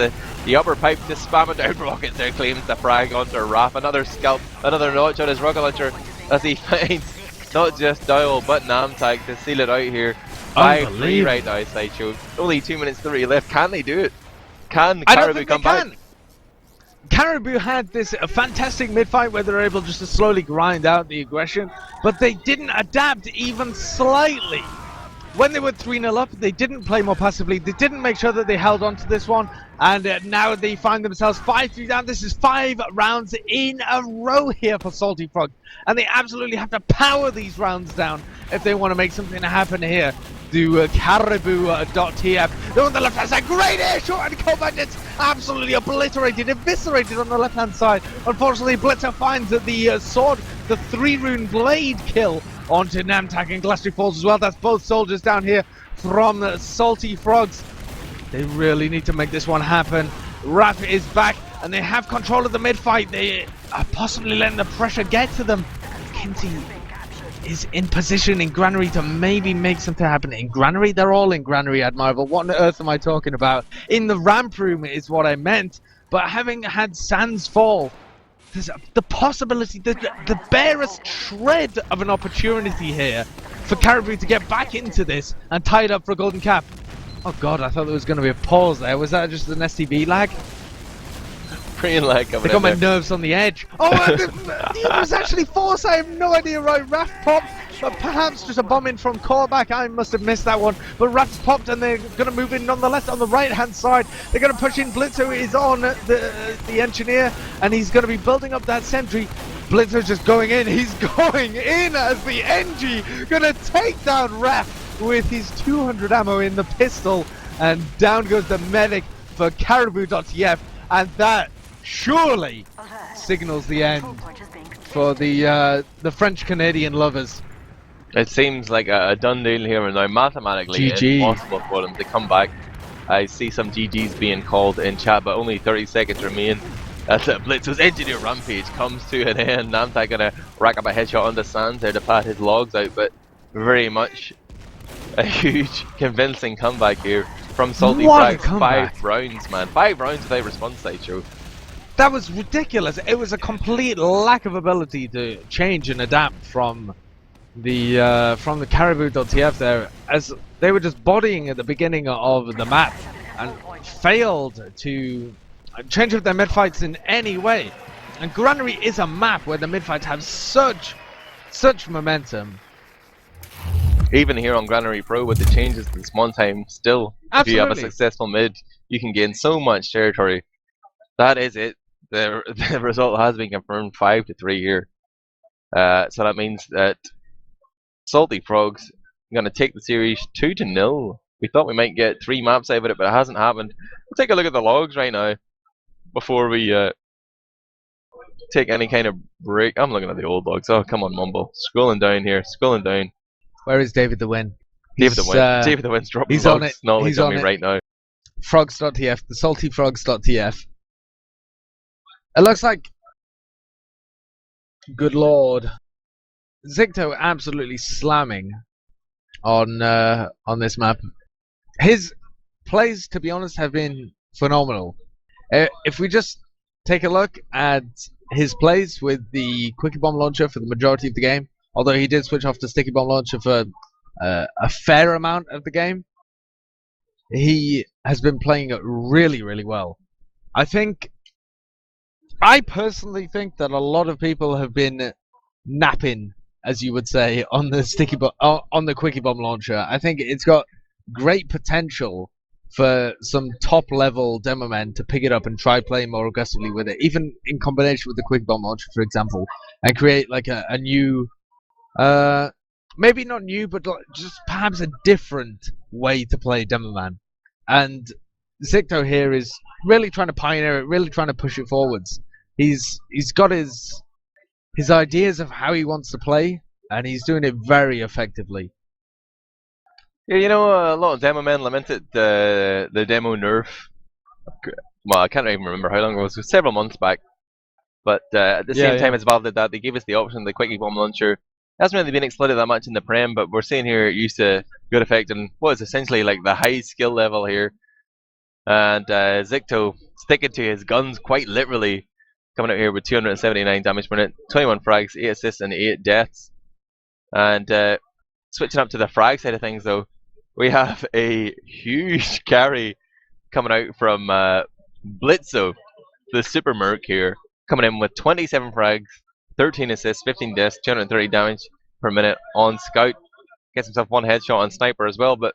the upper pipe, just spamming down rockets there, claims the frag onto Raph. Another scalp, another notch on his rocket launcher as he finds not just Dial but Namtag to seal it out here. 5-3 right now, Sideshow. Only 2 minutes 30 left. Can they do it? Can Karibou come back? Caribou had this fantastic mid-fight where they were able just to slowly grind out the aggression, but they didn't adapt even slightly. When they were 3-0 up, they didn't play more passively. They didn't make sure that they held on to this one. And now they find themselves 5-3 down. This is 5 rounds in a row here for Salty Frog. And they absolutely have to power these rounds down if they want to make something happen here. To Karibou.tf. They're on the left-hand side. Great air shot and combat. It's absolutely obliterated, eviscerated on the left-hand side. Unfortunately, Blitzer finds the sword, the 3-rune blade kill onto Namtak and Glassy Falls as well. That's both soldiers down here from the Salty Frogs. They really need to make this one happen. Raph is back and they have control of the mid-fight. They are possibly letting the pressure get to them. Kinsey is in position in Granary to maybe make something happen. In Granary? They're all in Granary, Admirable. What on earth am I talking about? In the ramp room is what I meant. But having had Sands fall, there's the possibility, the barest shred of an opportunity here for Caribou to get back into this and tie it up for a golden cap. Oh god, I thought there was going to be a pause there. Was that just an STV lag? Green lag coming They got my in there. nerves on the edge. Oh, it was actually force. I have no idea. Right, Raph popped, but perhaps just a bomb in from callback. I must have missed that one. But Raph's popped, and they're going to move in nonetheless on the right-hand side. They're going to push in. Blitzo is on the engineer, and he's going to be building up that sentry. Blitzo's just going in. He's going in as the NG going to take down Raph with his 200 ammo in the pistol, and down goes the medic for Karibou.tf, and that surely signals the end for the French-Canadian lovers. It seems like a done deal here, and now mathematically GG. impossible for them to come back. I see some GGs being called in chat, but only 30 seconds remain. As Blitzo's engineer rampage comes to an end. Namtai gonna rack up a headshot on the sands there to pad his logs out, but very much a huge convincing comeback here from Salty What a Frags. comeback. 5 rounds, man. 5 rounds without response, Sideshow. That was ridiculous. It was a complete lack of ability to change and adapt from the Karibou.tf there, as they were just bodying at the beginning of the map and failed to change up their mid-fights in any way. And Granary is a map where the mid-fights have such momentum. Even here on Granary Pro with the changes to the spawn time, still, if you have a Absolutely. successful mid, you can gain so much territory. That is it. The result has been confirmed 5-3 here. So that means that Salty Frogs are going to take the series 2-0. We thought we might get 3 maps out of it, but it hasn't happened. We'll take a look at the logs right now before we take any kind of break. I'm looking at the old logs. Oh, come on, Mumble. Scrolling down here, scrolling down. Where is DavidTheWin? DavidTheWin. DavidTheWin's dropping he's on logs it. knowledge He's on on me it. right now. Frogs.tf, the salty frogs.tf. It looks like, good lord, Zicto absolutely slamming on this map. His plays, to be honest, have been phenomenal. If we just take a look at his plays with the Quickie Bomb launcher for the majority of the game, although he did switch off the Sticky Bomb launcher for a fair amount of the game, he has been playing it really, really well. I personally think that a lot of people have been napping, as you would say, on the on the Quickie Bomb launcher. I think it's got great potential for some top-level demo men to pick it up and try playing more aggressively with it, even in combination with the Quickie Bomb launcher, for example, and create like a new, maybe not new, but just perhaps a different way to play demo man. And Zicto here is really trying to pioneer it, really trying to push it forwards. He's got his ideas of how he wants to play, and he's doing it very effectively. Yeah, you know, a lot of demo men lamented the demo nerf. Well, I can't even remember how long it was several months back. But at the same time as Valve did that, they gave us the option of the Quickie Bomb launcher. It hasn't really been exploited that much in the Prem, but we're seeing here it used to good effect and what is essentially like the high skill level here. And Zicto sticking to his guns quite literally, coming out here with 279 damage per minute, 21 frags, 8 assists and 8 deaths. And switching up to the frag side of things though, we have a huge carry coming out from Blitzo. the Super Merc here, coming in with 27 frags, 13 assists, 15 deaths, 230 damage per minute on Scout. Gets himself one headshot on Sniper as well, but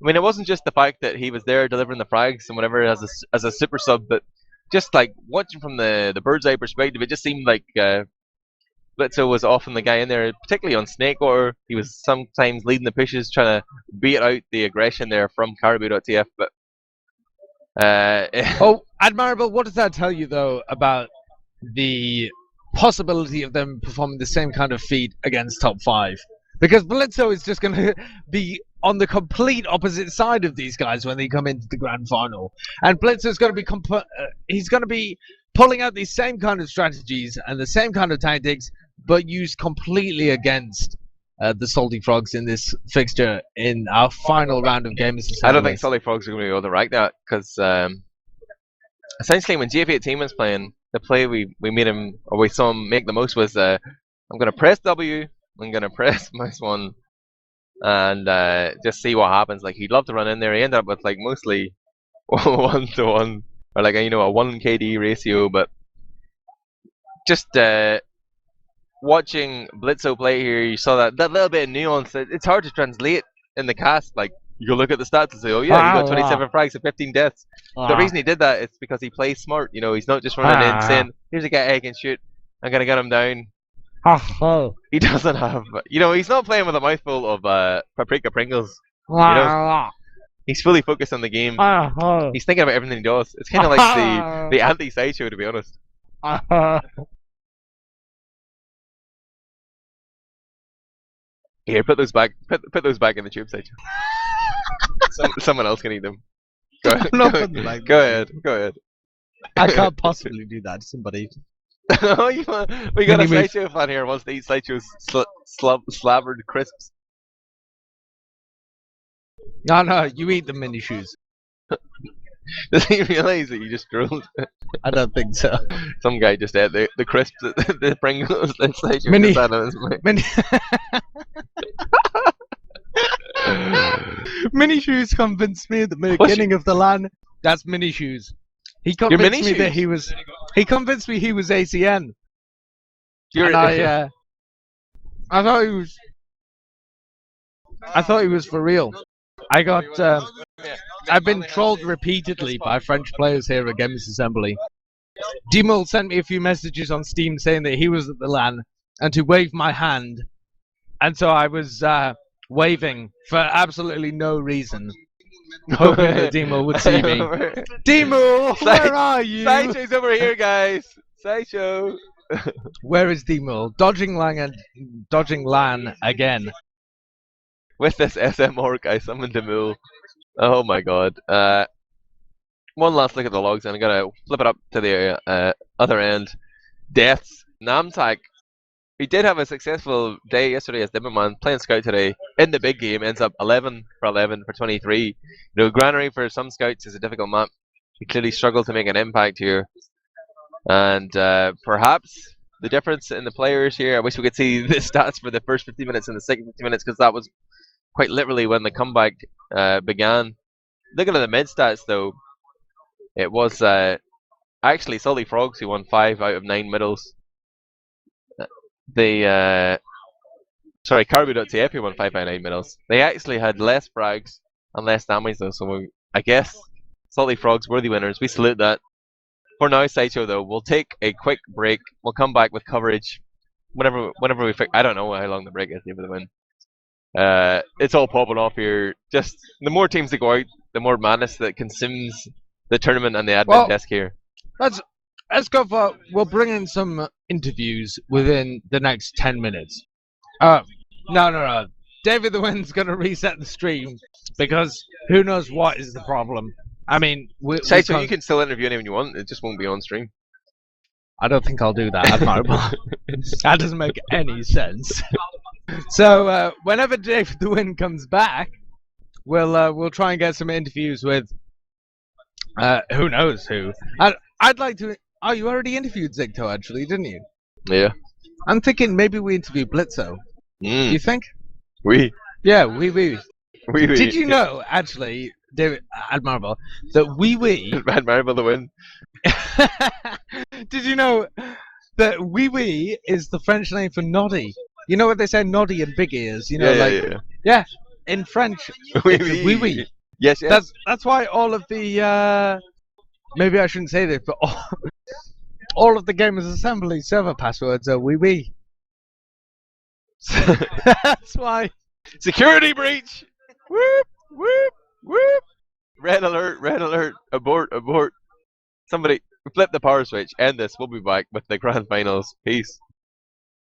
I mean, it wasn't just the fact that he was there delivering the frags and whatever as a super sub, but just like watching from the bird's eye perspective, it just seemed like Blitzo was often the guy in there, particularly on Snakewater. He was sometimes leading the pushes, trying to beat out the aggression there from Karibou.tf, but Oh, Admirable, what does that tell you, though, about the possibility of them performing the same kind of feat against top 5? Because Blitzo is just going to be on the complete opposite side of these guys when they come into the grand final. And Blitzo's going to be he's going to be pulling out these same kind of strategies and the same kind of tactics, but used completely against the Salty Frogs in this fixture in our final round of games. I don't think Salty Frogs are going to be able to rank that, because essentially when GF18 was playing, the play we made him, or we saw him make the most was I'm going to press W, I'm going to press mouse 1, and just see what happens. Like, he'd love to run in there. He ended up with like mostly 1-to-1, or like a 1 KD ratio, but just watching Blitzo play here, you saw that little bit of nuance. It's hard to translate in the cast. Like, you go look at the stats and say, oh yeah, you got 27 frags and 15 deaths. The reason he did that is because he plays smart. You know, he's not just running in saying, here's a guy I can shoot, I'm gonna get him down. He doesn't have, he's not playing with a mouthful of paprika Pringles. He's fully focused on the game. He's thinking about everything he does. It's kind of like the anti-Sideshow, to be honest. Here, put those back. Put those back in the tube, Sideshow. Someone else can eat them. Go ahead. Go ahead. I can't possibly do that to somebody. We got a Sideshow fan here who wants to eat Sideshow's slabbered crisps. No, you eat the mini shoes. Does he realise that you just drooled? I don't think so. Some guy just ate the crisps, the Pringles that Sideshow Mini- just had on his plate. Mini shoes convinced me at the beginning of the LAN. That's mini shoes. He convinced me that he was. He convinced me he was ACN. And I thought he was. I thought he was for real. I got. I've been trolled repeatedly by French players here at Games Assembly. Dimul sent me a few messages on Steam saying that he was at the LAN and to wave my hand, and so I was waving for absolutely no reason, hoping that Dimul would see me. Dimul, where are you? Sideshow's over here, guys. Sideshow. Where is Dimul? Dodging LAN again. With this SM orc, I summoned Dimul. Oh my god. One last look at the logs, and I'm gonna flip it up to the other end. Deaths. Namtak. He did have a successful day yesterday as Dimmerman, playing Scout today. In the big game, ends up 11 for 11 for 23. Granary for some Scouts is a difficult map. He clearly struggled to make an impact here. And perhaps the difference in the players here, I wish we could see the stats for the first 50 minutes and the second 50 minutes, because that was quite literally when the comeback began. Looking at the mid stats though, it was actually Salty Frogs who won 5 out of 9 middles. Karibou.tf who won 5 out of 9 middles. They actually had less frags and less damage though, so I guess Salty Frogs were the winners. We salute that. For now, Sideshow though, we'll take a quick break. We'll come back with coverage whenever we I don't know how long the break is here for the win. It's all popping off here. Just the more teams that go out, the more madness that consumes the tournament and the admin desk here. Let's go for. We'll bring in some interviews within the next 10 minutes. No. DavidTheWin's gonna reset the stream because who knows what is the problem. I mean, Sideshow, you can still interview anyone you want. It just won't be on stream. I don't think I'll do that. Admirable. That doesn't make any sense. So whenever DavidTheWin comes back, we'll try and get some interviews with who knows who. I'd like to. Oh, you already interviewed Zigto, actually, didn't you? Yeah. I'm thinking maybe we interview Blitzo. You think? Oui. Yeah, we. Oui. Did you know, actually, David Admirable, that wee. Admirable the win. Did you know that wee is the French name for noddy? You know what they say, noddy and big ears. You know, Yeah. in French, Oui, it's oui. wee. Yes, yes. That's why all of the maybe I shouldn't say this, but all of the Gamers Assembly server passwords are wee. That's why. Security breach. Whoop whoop whoop. Red alert. Red alert. Abort. Abort. Somebody flip the power switch. End this. We'll be back with the grand finals. Peace.